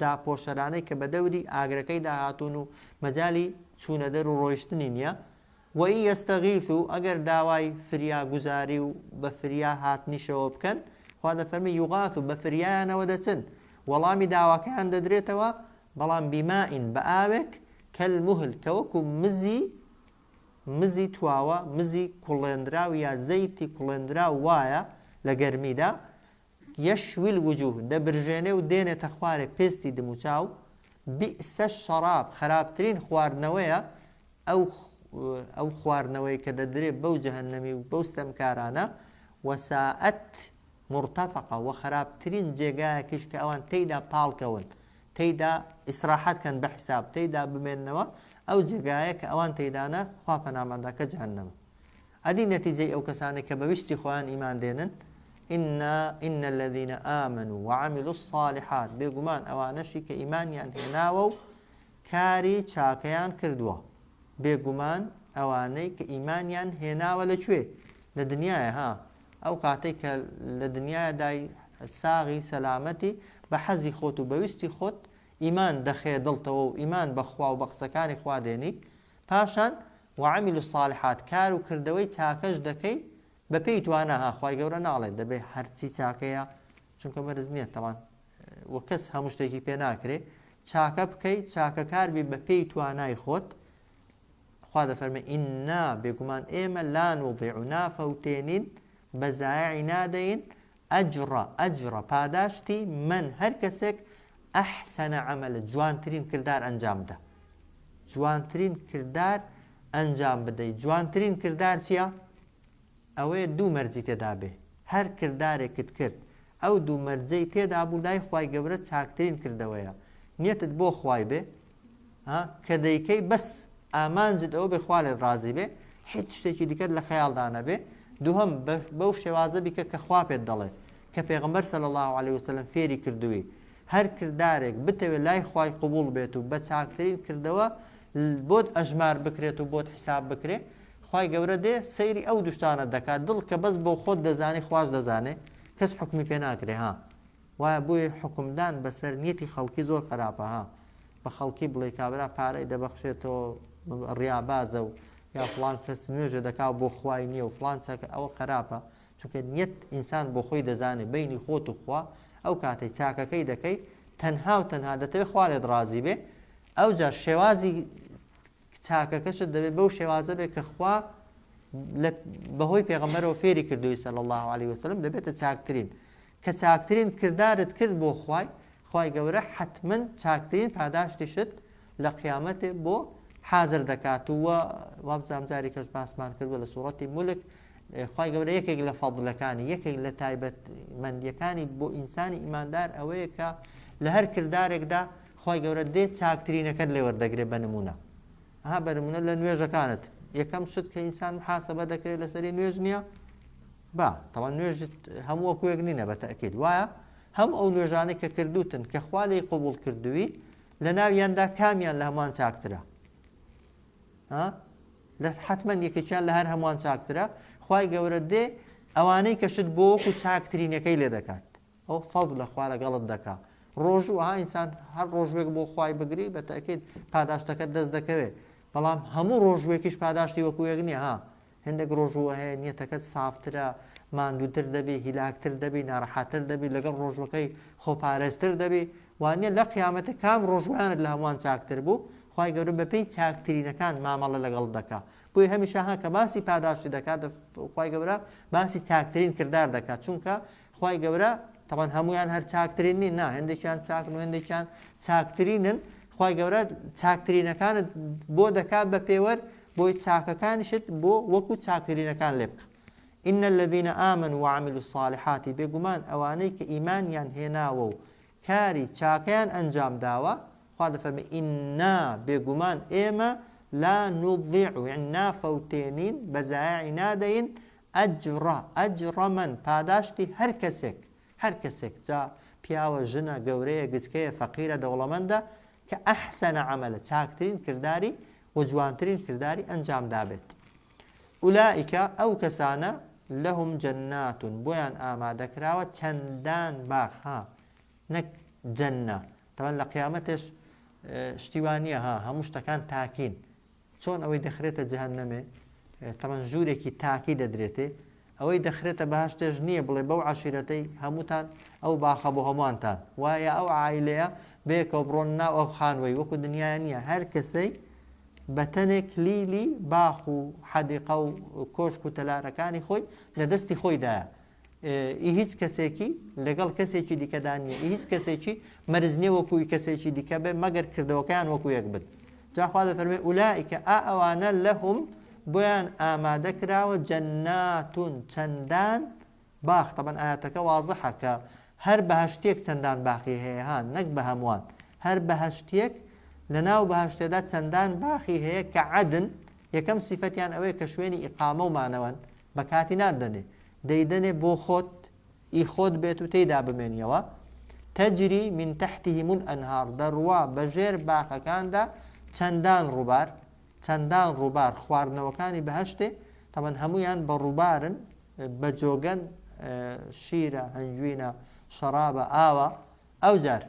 داپۆشەرانەی کە بە دەوری ئاگرەکەی داهاتون و مەجای چوونە دەر و ڕۆیشتنی نییە وەئی یەستەغیث و ئەگەر داوای فریا گوزاری و بە فریا هاتنیشەوە بکەن خوا دەفەرمی یوغاث و بە فریایانەوە دەچن وەڵامی داواکەیان دەدرێتەوە بەڵام بیمائین بە ئاوێک کەلموهل کە وەکو مزی تواوە مزی کوڵێندراو یا زەیتی کوڵێندراو وایە لە گەرمیدا یەشویل وجوه دەبرژێنێ و دێنێتە خوارێ پێستی دم و چاو بیئسە شەراب خراپترین خواردنەوەیە ئەو خواردنەوەی کە دەدرێت بەو جەهەنەمی و بەو ستەمکارانە وەسائەت مرتەفەقە و خراپترین جێگایەکیش کە ئەوان تێیدا پاڵکەون تێیدا ئیسراحەتکەن بە حیساب تێیدا بمێننەوە ئەو جێگایە کە ئەوان تێدانە خوا پەنامانداکە جەهەنەمە ئەدی نەتیجەی ئەو کەسانێک کە بەویستی خۆیان ئیمان دێنن إن الذين آمنوا وعملوا الصالحات بێگومان ئەوانەشی کە ئیمانیان هێناوە و کاری چاکەیان کردووە بێگومان ئەوانەی کە ئیمانیان هێناوە لەکوێ لە دنیاە ها ئەو کاتێک کە لە دنیادای ساغی سەلامەتی بە حەزی خۆت و بەویستی خۆت ئیمان دەخێ دڵتەوە و ئیمان بەخوا و بە قسەکانی خوا دێنی پاشان وعمل الصالحات کار و کردەوەی چاکەش دەکەی بە پێی توانە خوای گەورە ناڵێت دەبێت هەرچی چاکەیە چونکە مەرز نییە تەوان وە کەس هەموو شتێکی پێ ناکرێ چاکە بکەیت چاکەکاربی بە پێی توانای خۆت خوا دەفەرمێ ئینا بێگومان ئێمە لا نوضیع نافەوتێنین بە زایعی نادەین ئەجڕە پاداشتی من هەر کەسێک ئەحسەنە عەمەلە جوانترین کردار ئەنجام بدە جوانترین کردار ئەنجام بدەیت جوانترین کردار چییە؟ ئەوەیە دوو مەرجی تێدا بێ هەر کردارێکت کرد ئەو دوو مەرجەی تێدا بوو لای خوای گەورە چاکترین کردەوەیە نیەتت بۆ خوای بێ کە دەیکەی بەس ئامانجت ئەوە بێ خوا لێت ڕازی بێ هیچ شتێکی دیکەت لە خەیاڵدا نەبێ دووهەم بەو شێوازە بیکە کە خوا پێت دەڵێ کە پێغەمبەر صلی الله علیه وسلم فێری کردووی هەر کردارێک بتەوێت لای خوای قبول بێت و بە چاکترین کردەوە بۆت ئەژمار بکرێت و بۆت حساب بکرێت خوای گەورە دێ سەیری ئەو دوشتانە دەکات دڵ کە بەس بۆ خۆت دەزانی خواش دەزانێ کەس حکمی پێ ناکرێ ها وایە بۆیە حکمدان بەسەر نیەتی خەڵکی زۆر خراپە ها بە خەڵکی بڵێ کابرا پارەی دەبەخشێتەوە ڕیابازە و یا فلان کەس نوێژە دەکات بۆ خوای نییە و فلان چاکە ئەوە خراپە چونکە نیەت ئینسان بۆ خۆی دەزانێ بینی خۆت و خوا ئەو کاتەی چاکەکەی دەکەی تەنها و تەنها دەتەوێت خوا لێت ڕازی بێ ئەو جار شێوازی چاکەکەشت دەبێت بەو شێوازە بێت کە خوا بەهۆی پێغەمبەرەوە فێری کردووی صلی الله علیه وسلم دەبێتە چاکترین کە چاکترین کردارت کرد بۆ خوای گەورە حتما چاکترین پاداشتیشت لە قیامەتێ بۆ حازر دەکات و وابزام جاری کەش باسمان کردووە لە سوڕەتی مولک خوای گەورە یەکێک لە فەضلەکانی یەکێک لە تایبەتمەندیەکانی بۆ ئینسانی ئیماندار ئەوەیە کە لە هەر کردارێکدا خوای گەورە دێت چاکترینەکەت لێ وەردەگرێت بە نمونە بە نمونە لە نوێژەکانت یەکەم شت کە ئینسان محاسەبە دەکرێت لەسەری نوێژ نییە تەوان نوێژت هەموو وەکوێک نینە بە تەئکید وایە هەم ئەو نوێژانەی کە کردوتن کە خوا لێی قبول کردووی لە ناویاندا کامیان لە هەمووان چاکترە حتما یەکێکیان لە هەر هەمووان چاکترە خوای گەورە دێ ئەوانەی کەشت بۆ وەکو چاکترینەکەی لێ دەکات ئەو فەضل لە خوا لەگەڵت دەکات ڕۆژ و ئینسان هەر ڕۆژوێک بۆ خوای بگری بە تەئکید پاداشتەکەت دەست دەکەوێت بەڵام هەموو ڕۆژوێکیش پاداشتی وەکو یەک نییە هەندێک ڕۆژوە هەیە نیەتەکەت سافترە ماندووتر دەبی هیلاکتر دەبی ناڕەحەتر دەبی لەگەڵ ڕۆژوەکەی خۆپارێزتر دەبی وانە لە قیامەتە کام ڕۆژوانت لە هەمووان چاکتر بوو خی گەورە بەپێی چاکترینەکان مامەڵە لەگەڵ دەکا بۆی هەمیشەها کە باسی پاداشتی دەکات خی گەورە باسی چاکترین کردار دەکات چونکە خی گەورە تەوان هەمویان هەر چاکترین نین نا هەندێکیان چاکن و هەندێکیان چاکترینن خی گەورە چاکترینەکانت بۆ دەکات بە پێوەەر بۆی چاکەکانیشت بۆ وەکو چاکترینەکان لێ بکە إن الذين آمنوا وعملوا الصالحات بيقمان أوانيك إيمانيان هناو كاري چاكيان أنجام داوا خواهد فرمي إنا بيقمان إيما لا نضيع يعني فوتينين بزايع نادين أجر من پاداشتي هر كسك جا پیاوە ژنە گەورەیە گچکەیە فەقیرە دەوڵەمەندە کە ئەحسەنە عەمەلە چاکترین کردداری و جوانترین کردداری ئەنجام دابێت ئولائیکە ئەو کەسانە لەهم جەناتون بۆیان ئامادەکراوە چەندان باخ ها نەک جەنە تەوان لە قیامەتش شتیوانیە ها هەموو شتەکان تاکین چۆن ئەوەی دەخرێتە جەهەنەمێ تەمەن ژوورێکی تاکی دەدرێتێ ئەوەی دەخرێتە بەهشتێژ نییە بڵێ بەو عەشیرەتەی هەمووتان ئەو باخە بۆ هەمووانتان وایە ئەو عایلەیە بێکەوە بڕۆن ناو ئەو خانوەی وەکو دنیای نییە هەر کەسەی بەتەنێک لیلی باخ و حەدیقە و کۆشک و تەلارەکانی خۆی لە دەستی خۆیدایە هیچ کەسێکی لەگەڵ کەسێکی دیکەدا نییە هیچ کەسێکی مەرز نییە وەکوی کەسێکی دیکە بێ مەگەر کردەوەکەیان وەکو یەک بن جاخوا دەفەرمێ ئولائیکە ئەوانە لەهم بۆیان ئامادەکراوە جەناتون چەندان باخ تەبەن ئاەتەکە وازەحە کە هەر بەهشتێک چەندان باخی هەیە هان نەک بە هەمووان هەر بەهشتێک لە ناو بەهشتێدا چەندان باخی هەیە کە عەدن یەکەم سیفەتیان ئەوەیە کە شوێنی ئیقامە و مانەوەن بە کاتی نادەنێ دەیدەنێ بۆ خۆت خۆت بێت و تێیدا بمێنیەوە تەجری من تحتهم الأنهار دەڕوا بەژێر باخەکاندا چەندان ڕووبار خواردنەوەکانی بەهشتێ تەمەن هەمویان بە ڕووبارن بە جۆگەن شیرە هەنجوینە شەرابە ئاوە ئەو جار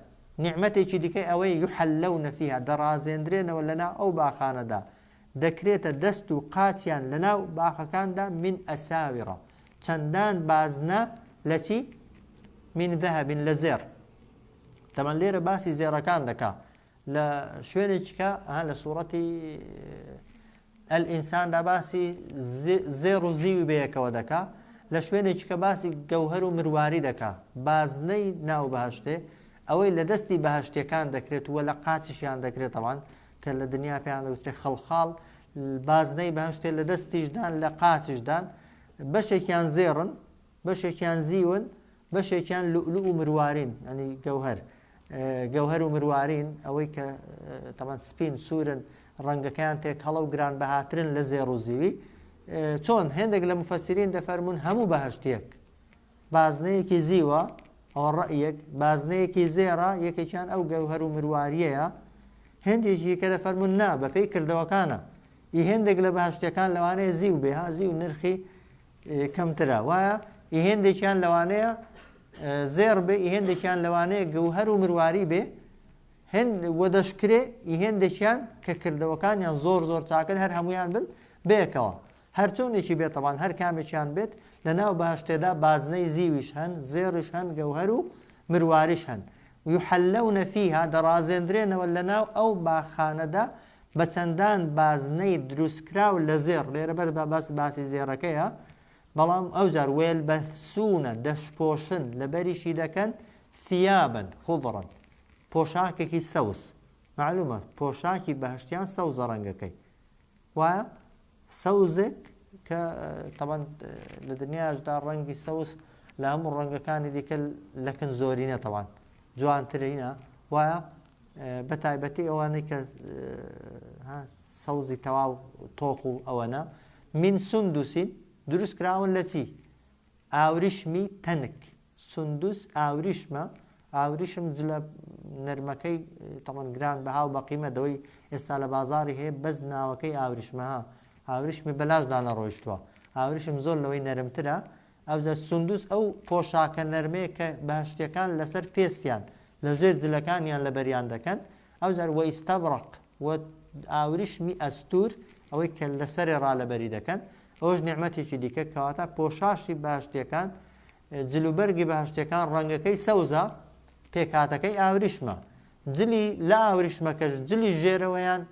نیعمەتێکی دیکەی ئەوەی یحەلەونە فیها دەڕازێنرێنەوە لەناو ئەو باخانەدا دەکرێتە دەست و قاچیان لەناو باخەکاندا من ئەساویڕە چەندان بازنە لە چی من ذەهەبین لە زێر تەمەن لێرە باسی زێڕەکان دەکا لە شوێنێکیکە لە سوورەتی ئەلئینساندا باسی زێڕ و زیوی بەیەکەوە دەکا لە شوێنێکی کە باسی گەوهەر و مرواری دەکا بازنەی ناو بەهشتێ ئەوەی لە دەستی بەهشتەکان دەکرێت وە لە قاچیشیان دەکرێتەوەن کە لە دنیا پێیان دەوترێت خەڵخاڵ بازنەی بەهشتێ لە دەستیشدان لە قاچیشدان بەشێکیان زێڕن بەشێکیان زیون بەشێکیان لؤلؤ و مروارین ینی گەوهەر و مروارین ئەوەی کە تەمان سپین سوورن ڕەنگەکەیان تێک هەڵە و گران بەهاترن لە زێڕ و زیوی چۆن هێندێک لە مفەسیرین دەفەرمون هەموو بەهشتێک بازنەیەکی زیوە ئەو ڕەئیەک بازنەیەکی زێڕە یەکێکیان ئەو گەوهەر و مرواریەیە هێندێکی کە دەفەرمون نا بەپێی کردەوەکانە هێندێک لە بەهشتەکان لەوانەیە زیو بێ ها زیو نرخی کەمترە وایە هێندێکیان لەوانەیە زێڕ بێ هێندێکیان لەوانەیە گەوهەر و مرواری بێ وە دەشکرێ هێندێکیان کە کردەوەکانیان زۆر چاکن هەر هەمویان بن بێکەوە هەرچۆنێکی بێتەوان هەر کامێکیان بێت لە ناو بەهشتێدا بازنەی زیویش هەن زێڕش هەن گەوهەر و مرواریش هەن یحەلەونە فیها دەڕازێنرێنەوە لە ناو ئەو باخانەدا بە چەندان بازنەی دروستکراو لە زێڕ لێرە بەر باسی زێڕەکەیە بەڵام ئەو جار وێلبەسوونە دەشپۆشن لەبەریشی دەکەن ثیابن خضڕن پۆشاکێکی سەوز معلومە پۆشاکی بەهشتیان سەوزە ڕەنگەکەی وایە سەوزێک کە تەبەن لە دنیاشدا ڕەنگی سەوز لە هەموو ڕەنگەکانی دیکە لەکن زۆرینە تەوان جوانترینە وایە بە تایبەتی ئەوانەی کە سەوزی تەواو تۆق و ئەوەنە من سندوسین دروست کراون لە چی ئاوریشمی تەنک سندوس ئاوریشمە ئاوریشم جلە نەرمەکەی تەمەن گران بەها و بەقیمە دەوەی ئێستا لە بازاری هەیە بەس ناوەکەی ئاوریشمەها ئاوریشمی بەلاشدا نەڕۆیشتووە ئاوریشم زۆر لەوەی نەرمترە ئەوجا سندوس ئەو پۆشاکە نەرمەیە کە بەهشتیەکان لەسەر پێستیان لەژێر جلەکانیان لەبەریان دەکەن ئەوجار وە ئیستەبڕق وە ئاوریشمی ئەستور ئەوەی کە لەسەری ڕالەبەری دەکەن ئەوش نیعمەتێکی دیکە کەواتە پۆشاشی بەهشتیەکان جلوبەرگی بەهشتیەکان ڕەنگەکەی سەوزە پێکاتەکەی ئاوریشمە جلی لە ئاوریشمەکەش جلی ژێرەوەیان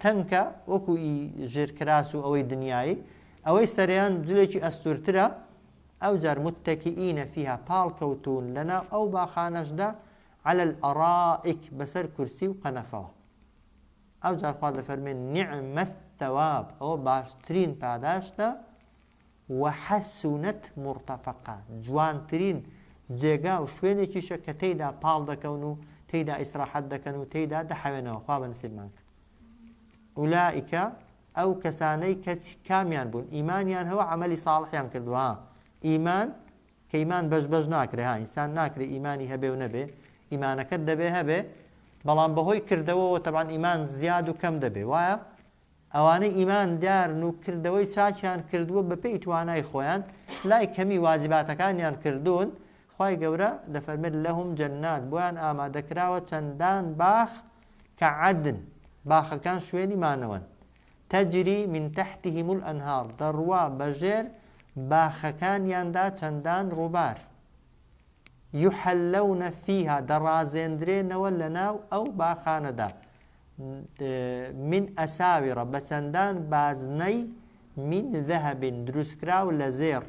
تەنکە وەکو ژێرکراس و ئەوەی دنیایی ئەوەی سەریان جلێکی ئەستورترە ئەو جار متەکئینە فیها پاڵکەوتون لەناو ئەو باخانەشدا على الأرائك بەسەر کورسی و قەنەفەوە ئەو جار خوا دەفەرمێن نعمە الثواب ئەوە باشترین پاداشتە وحەسونەت مرتەفەقا جوانترین جێگا و شوێنێکیشە کە تێیدا پاڵ دەکەون و تێیدا ئیسراحەت دەکەن و تێیدا دەحەوێنەوە خوا بە نسیبمان کرد ئولائیکە ئەو کەسانەی کە کامیان بوون ئیمانیان هەوە عەمەلی ساڵحیان کردووە ئیمان کە ئیمان بەش ناکرێ ها ئینسان ناکرێ ئیمانی هەبێ و نەبێ ئیمانەکەت دەبێ هەبێ بەڵام بەهۆی کردەوەوە تەبان ئیمان زیاد و کەم دەبێ وایە ئەوانەی ئیمان دیارن و کردەوەی چاکیان کردووە بەپێی توانای خۆیان لای کەمی وازیباتەکانیان کردوون خوای گەورە دەفەرمێت لەهم جەنات بۆیان ئامادەکراوە چەندان باخ کە عەدن باخەکان شوێنی مانەوەن تەجری من تحتهم الأنهار دەڕوا بەژێر باخەکانیاندا چەندان ڕووبار يحلون فيها دەڕازێندرێنەوە لەناو ئەو باخانەدا من ئەساویڕە بە چەندان بازنەی من ذەهەبین دروستکراو لە زێر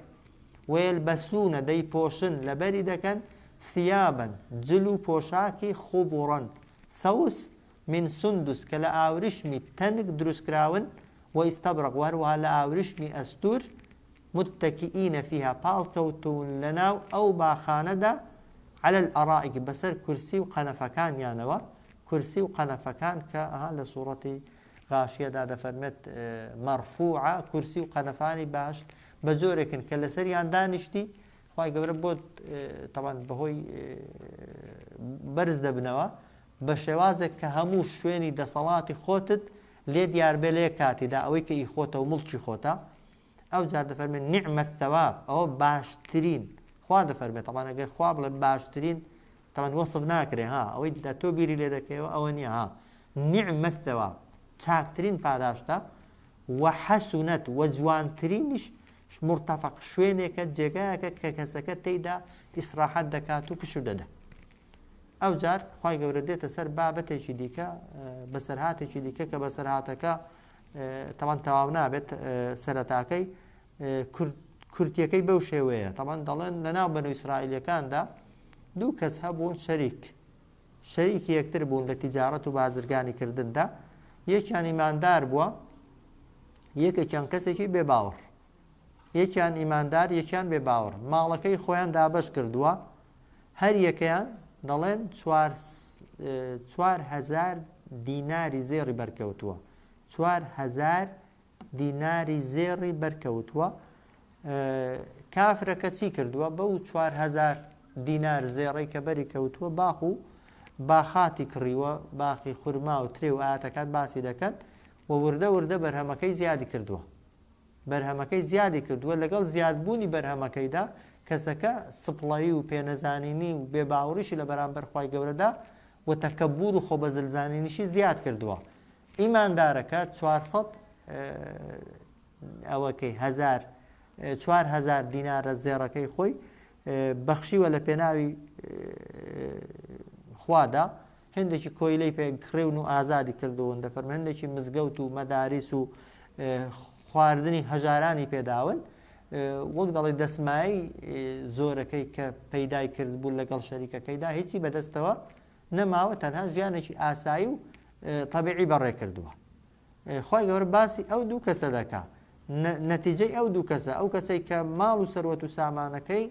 وێلبەسوونە دەیپۆشن لەبەری دەکەن ثیابن جل و پۆشاکی خوضڕن سەوس من سندوس کە لە ئاوریشمی تەنک دروستکراون و ئیستەبرق وهروەها لە ئاوریشمی ئەستور متەکئینە فیها پاڵکەوتون لەناو ئەو باخانەدا على الأرائك بەسەر کورسی و قەنەفەکانیانەوە کورسی و قەنەفەکان کە لە سوورەتی غاشیەدا دەفەرمێت مەرفوعە کورسی و قەنەفانی باش بە جۆرێکن کە لەسەریان دانیشتی خوای گەورە بۆت تەبان بەهۆی بەرز دەبنەوە بە شێوازێک کە هەموو شوێنی دەسەڵاتی خۆتت لێ دیار بێ لێ کاتیدا ئەوەی کە ئی خۆتە و مڵکی خۆتە ئەو جار دەفەرمێت نعمە الثەواب ئەوە باشترین خوا دەفەرمێت تەبان ئەگەر خوا بڵێ باشترین تەبان وەسف ناکرێ ها ئەوەی تۆ بیری لێ دەکەیەوە ئەوە نییە ها نعمە الثەواب چاکترین پاداشتە وحەسونەت و جوانترینیش مرتەفەق شوێنێکە جێگایەکە کە کەسەکە تێیدا ئیسراحەت دەکات و پشو دەدا ئەو جار خوای گەورە دێتە سەر بابەتێکی دیکە بەسەرهاتێکی دیکە کە بەسەرهاتەکە تەبان تەواو نابێت سەرەتاکەی کورتیەکەی بەو شێوەیە تەبان دەڵێن لەناو بەنو ئیسرائیلەکاندا دوو کەس هەبوون شەریکی یەکتر بوون لە تیجارەت و بازرگانی کردندا یەکیان ئیماندار بووە یەکێکیان کەسێکی بێباوەڕ یەکیان ئیماندار یەکیان بێباوەڕ ماڵەکەی خۆیان دابەش کردووە هەر یەکەیان دەڵێن 4,000 دیناری زێڕی بەرکەوتووە 4,000 دیناری زێڕی بەرکەوتووە کافرەکە چی کردووە بەو 4,000 دینار زێڕی کە بەری کەوتووە باخ و باخاتی کڕیوە باخی خورما و ترێ و ئاەتەکان باسی دەکەن و وردە بەرهەمەکەی زیادی کردووە بەرهەمەکەی زیادی کردووە لەگەڵ زیادبوونی بەرهەمەکەیدا کەسەکە سپڵایی و پێنەزانینی و بێباوەڕیشی لە بەرامبەر خوای گەورەدا و تەکەبور و خۆبەزلزانینیشی زیاد کردووە ئیماندارەکە 400 ئەوەکەی 4,000 دینارە زێڕەکەی خۆی بەخشیوە لە پێناوی خوادا هەندێکی کۆیلەی پێکڕێون و ئازادی کردوون دەفەرمێ هەندێکی مزگەوت و مەداریس و خواردنی هەژارانی پێداون وەک دەڵێ دەسمایی زۆرەکەی کە پەیدای کرد بوو لەگەڵ شەریکەکەیدا هیچی بەدەستەوە نەماوە تەنها ژیانێکی ئاسایی و تەبیعی بەڕێ کردووە خوای گەورە باسی ئەو دوو کەسە دەکا نەتیجەی ئەو دوو کەسە ئەو کەسەی کە ماڵ و سەروەت و سامانەکەی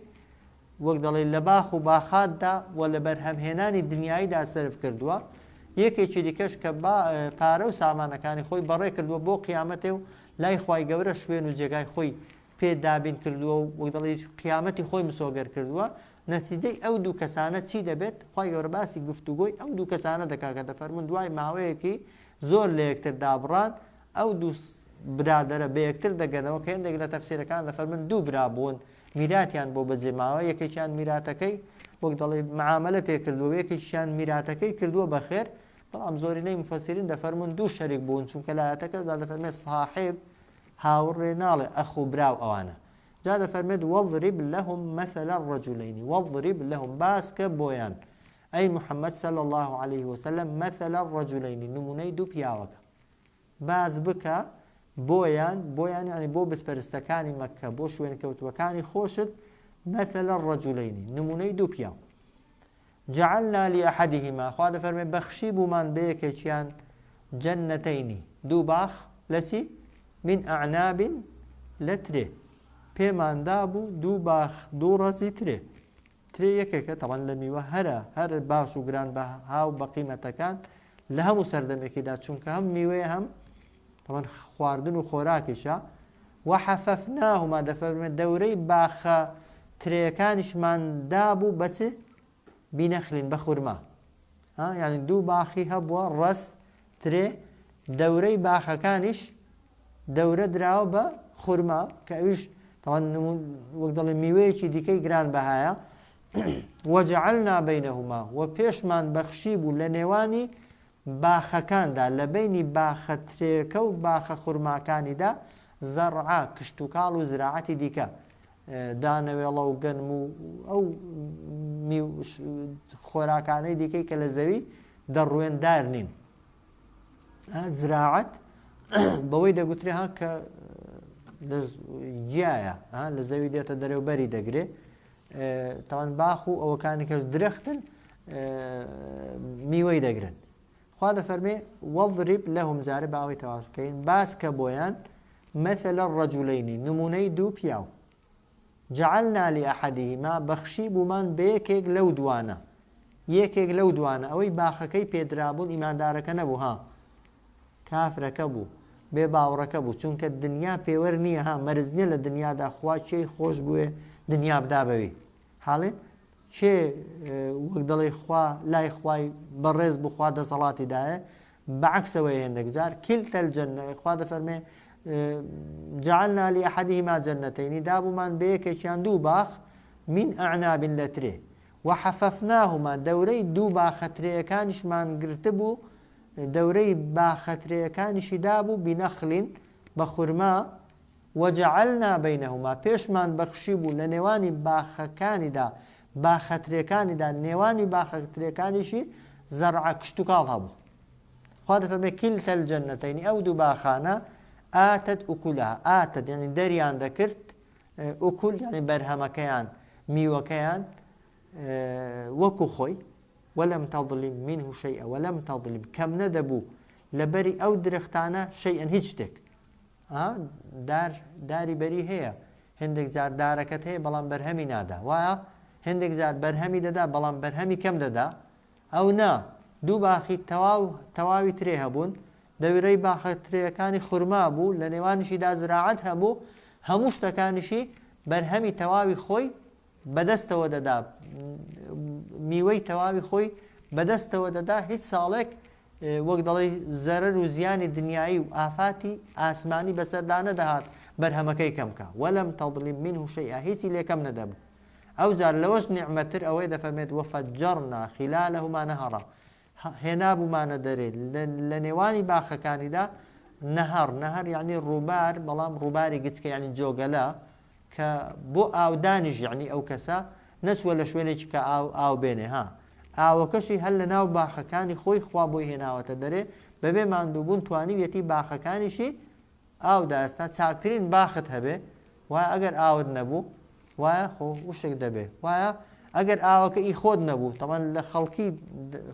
وەک دەڵێ لە باخ و باخاتدا و لە بەرهەمهێنانی دنیاییدا سرف کردووە یەکێکی دیکەش کە پارە و سامانەکانی خۆی بەڕێ کردووە بۆ قیامەتێ و لای خوای گەورە شوێن و جێگای خۆی پێدابین کردووە و وەک دەڵێ قیامەتی خۆی مسۆگەر کردووە نەتیجەی ئەو دوو کەسانە چی دەبێت خوای گەورە باسی گفتوگۆی ئەو دوو کەسانە دەکا کە دەفەرمون دوای ماوەیەکی زۆر لە یەکتر دابڕان ئەو دوو برادەرە بە یەکتر دەگەنەوە کە هێندێک لە تەفسیرەکان دەفەرمون دوو برا بوون میراتیان بۆ بەجێماوە یەکێکیان میراتەکەی وەک دەڵێ معاملە پێکردووە یەکێکیان میراتەکەی کردووە بەخێر بەڵام زۆرینەی مفەسیرین دەفەرمون دوو شەریک بوون چونکە لایەتەکەدا دەفەرمێت صاحب هاوڕێ ناڵێ ئەخ و براو ئەوانە جا دەفەرمێت وەضرب لەهم مەثەل الرەجولەینی وەضرب لەهم باسکە بۆیان أي محمد صلى الله عليه وسلم مثل الرجلين نموني دو بياوك باز بك بۆیان يعني بۆ بتپەرستەکانی مەککە بۆ شوێن کەوتوەکانی خۆشت مثل الرجلين نمونەی دوو پیاو جعلنا لأحدهما خوا دەفەرمێ بەخشی بوومان بەیەکێکیان جەنەتەینی دوو باخ لەچی من ئەعناب لە ترێ پێماندا بوو دوو باخ دوو ڕەزی ترێ یەکێکە تەڵەن لە میوە هەر باش و گران بە هاو بە قیمەتەکان لە هەموو سەردەمێکیدا چونکە هەم میوەیە هەم طبعا خواردن و خۆراکیشە وحەفەفناهما دەفەرمێت دەورەی باخە ترێەکانیشمان دابوو بەچ بینەخلین بە خورما یعنی دوو باخی هەبووە ڕەس ترێ دەورەی باخەکانیش دەورە دراوە بە خورما کە ئەویش وەک دەڵێ میوەیەکی دیکەی گران بەهایە وەجعلنا بەینەهما و پێشمان بەخشی بوو لە نێوانی باخەکاندا لە بینی باخە ترێکە و باخە خورماکانیدا زەرعا کشتتوکاڵ و زراعەتی دیکە دانەوێڵە و گەنم و ئەو خۆراکانەی دیکەی کە لە زەوی دەڕوێندار نین زراعەت بەوەی دەگوترێ ها کە گیایە لە زەوی دێتە دەرەوبەری دەگرێ تاوان باخ و ئەوەکانی کەش درەختن میوەی دەگرن خوا دەفەرمێ وەضرب لەهم جارە باوەی تەواوکەین باس کە بۆیان مثل الرجلين نمونەی دوو پیاو جعلنا لأحدهما بەخشی بوومان بەیەکێک لەو دوانە ئەوەی باخەکەی پێدرابوون ئیماندارەکە نەبوو ها کافرەکە بوو بێ باوڕەکە بوو چونکە دنیا پێوەەر نییە ها مەرز نییە لە دنیادا خوا چێی خۆش بووێ دنیا بدا بەوی حاڵێ چێ وەک دەڵێ خوا لای خوای بەڕێز بخوا دەسەڵاتیدایە بەعکسەوەی هێندێک جار کلتە الجەنە خوا دەفەرمێ جعلنا لأحدهما جەنەتەین دابوومان بەیەکێکیان دوو باخ من ئەعناب لە ترێ وحەفەفناهما دەورەی دوو باخە ترێیەکانیشمان گرتە بوو دەورەی باخە ترێیەکانیشی دابوو بنەخلین بە خورما وجعلنا بەینەهما پێشمان بەخشی بوو لە نێوانی باخەکانیدا باخەترێکانیدا نێوانی باخەترێکانیشی زەرعە کشتتوکاڵ هەبوو خوا دەفەرمێ کلتە الجەنەتەین ئەو دوو باخانە ئاتت ئوکولها ئاتت یعنی دەریان دەکرد ئوکول یعنی بەرهەمەکەیان میوەکەیان وەکو خۆی وەلەم تەظلم منه شەیئا وەلەم تەظلم کەم نەدەبوو لەبەری ئەو درەختانە شەیئەن هیچ شتێک داری بەری هەیە هەندێک جار دارەکەت هەیە بەڵام بەرهەمی نادا وایە هەندێک جار بەرهەمی دەدا بەڵام بەرهەمی کەم دەدا ئەو نا دوو باخی تەواوی ترێ هەبوون دەورەی باخەترێەکانی خورما بوو لە نێوانیشیدا زراعەت هەبوو هەموو شتەکانیشی بەرهەمی تەواوی خۆی بەدەستەوە دەدا میوەی تەواوی خۆی بەدەستەوە دەدا هیچ ساڵێک وەک دەڵێ زەرەر و زیانی دنیایی و ئافاتی ئاسمانی بەسەردا نەدەهات بەرهەمەکەی کەمکە وەلەم تەظلم منه شەیئا هیچی لێکەم نەدەبوو ئەو جار لەوەش نیعمەتر ئەوەی دەفەرمێت وەفەجەرنا خلالهما نەهەڕا هێنابوومانە دەرێ لە نێوانی باخەکانیدا نەهەر یعنی ڕووبار بەڵام ڕووباری گچکە یعنی جۆگەلە کە بۆ ئاودانیش یعنی ئەو کەسە نەچوە لە شوێنێکی کە ئاو بێنێ ها ئاوەکەشی هەر لە ناو باخەکانی خۆی خوا بۆی هێناوەتە دەرێ بەبێ ماندووبوون توانیویەتی باخەکانیشی ئاودا ئێستا چاکترین باخت هەبێ وایە ئەگەر ئاوت نەبوو وایە خۆ وشک دەبێ وایە ئەگەر ئاوەکە ئی خۆت نەبوو تەمان لە خەڵکی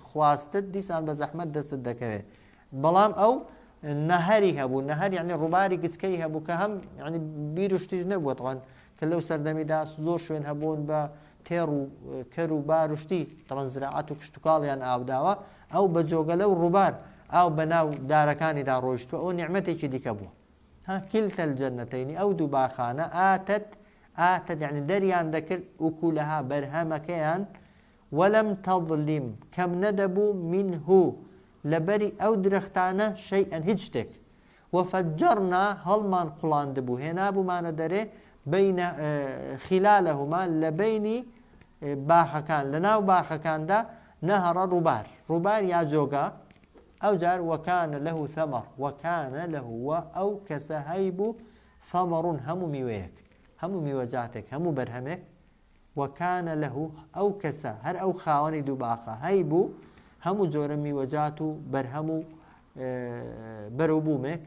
خواستت دیسان بە زەحمەت دەستت دەکەوێت بەڵام ئەو نەهەری هەبوو نەهەر یعنی ڕووباری گچکەی هەبوو کە هەم یعنی بیر و شتیش نەبووە تەوان کە لەو سەردەمیدا زۆر شوێن هەبوون بە تێڕ و کەر و بار و شتی تەوان زراعەت و کشتتوکاڵیان ئاوداوە ئەو بە جۆگەلە و ڕووبار ئاو بەناو دارەکانیدا ڕۆیشتووە ئەو نیعمەتێکی دیکە بووە کلتە الجەنەتەینی ئەو دوو باخانە ئاتت یعنی دەریان دەکرد ئوکولەها بەرهەمەکەیان وەلەم تەظلم کەم نەدەبوو منه لەبەری ئەو درەختانە شەیئەن هیچ شتێک وەفەجەرنا هەڵمان قوڵاندبوو هێنابوومانە دەرێ بەینە خلالهما لە بینی باخەکان لە ناو باخەکاندا نەهەڕە ڕووبار یا جۆگا ئەو جار وەکانە لەه ثەمەڕ وەکانە لەه ئەو کەسە هەیبوو ثەمەڕون هەموو میوەیەک هەموو میوەجاتێک هەموو بەرهەمێک وكان له أو كسا هر أو خاوني دوباخا هيبو همو جورمي وجاتو برهمو بروبومك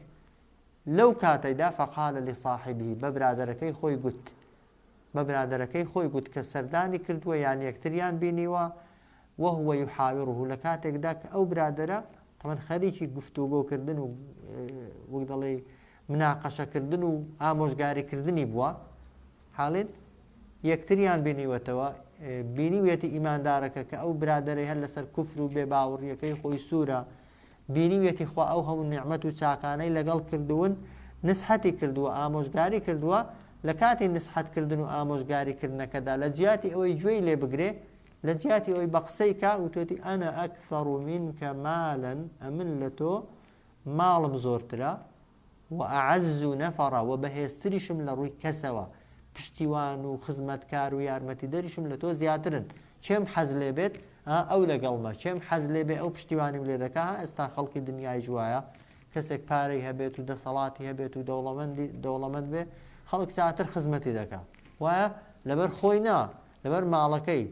لو كاتيدا فقال لصاحبه ببرادركي خوي قلت ببرادركي خوي قلت كسرداني كردوا يعني يكتريان بينيوا وهو يحاوره لكاتك داك أو برادرة طبعا خريجي گفتوگۆ کردن و وەک دەڵێ مناقەشەکردن و ئامۆژگاریکردنی بووە حاڵێن یەکتریان بینیوەتەوە بینیوێتی ئیماندارەکە کە ئەو برادەرەی هەر لەسەر کوفر و بێباوڕیەکەی خۆی سوورە بینیوێتی خوا ئەو هەموو نیعمەت و چاکانەی لەگەڵ کردوون نسحەتی کردووە ئامۆژگاری کردووە لە کاتی نسحەتکردن و ئامۆژگاریکردنەکەدا لە جیاتی ئەوەی گوێی لێ بگرێ لە جیاتی ئەوەی بە قسەی کا وتوێتی ئەنە ئەکثەڕ منکە ماڵەن ئەمن لە تۆ ماڵم زۆرترە و ئەعەز نەفەڕە و بەهێزتریشم لە ڕووی کەسەوە پشتیوان و خزمەتکار و یارمەتیدەریشم لە تۆ زیاترن چێم حەز لێ بێت ئەو لەگەڵمە چێم حەز لێ بێ ئەو پشتیوانیم لێ دەکا ئێستا خەڵکی دنیای جوایە کەسێک پارەی هەبێت و دەسەڵاتی هەبێت و دەوڵەمەند بێ خەڵک زیاتر خزمەتی دەکا وایە لەبەر خۆی نا لەبەر ماڵەکەی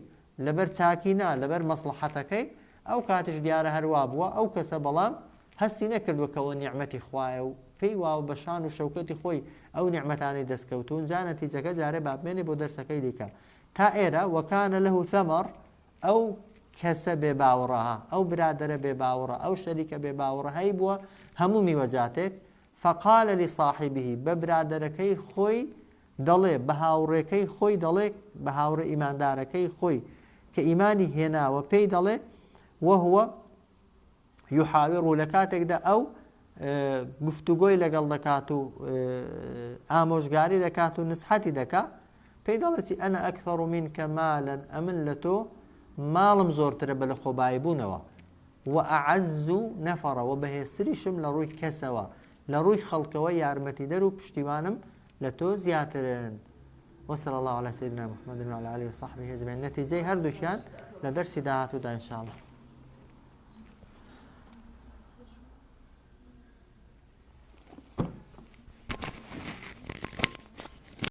لەبەر چاکی نا لەبەر مەسلحەتەکەی ئەو کاتش دیارە هەروە بووە ئەو کەسە بەڵام هەستی نەکردوەکەەوە نیعمەتی خوایە و پێی واو بەشان و شەوکەتی خۆی ئەو نیعمەتانی دەستکەوتون جا نەتیجەکە جارێ بابمێنێ بۆ دەرسەکەی دیکە تا ئێرە وەکانە لەه ثەمەڕ ئەو کەسە بێباوەڕەها ئەو برادەرە بێباوەڕە ئەو شەریکە بێباوەڕە هەی بووە هەموو میوەجاتێک فقال لصاحبه بە برادەرەکەی خۆی دەڵێ بە هاوڕێکەی خۆی دەڵێ بە هاوڕێ ئیماندارەکەی خۆی کە ئیمانی هێناوە پێی دەڵێ وهو يحاوره لە کاتێکدا ئەو گفتوگۆی لەگەڵ دەکات و ئامۆژگاری دەکات و نسحەتی دەکا پێی دەڵێتی ئەنە ئەکثەڕ منکە ماڵەن ئەمن لە تۆ ماڵم زۆرترە بە لە خۆبایی بوونەوە و ئەعەز نەفەڕە و بەهێزتریشم لە ڕووی کەسەوە لە ڕووی خەڵکەوە یارمەتیدەر و پشتیوانم لە تۆ زیاترن وصلى الله على سيدنا محمد وعلى آله وصحبه أجمعين نتيجة هردوشان لدرس داهاتو دا إن شاء الله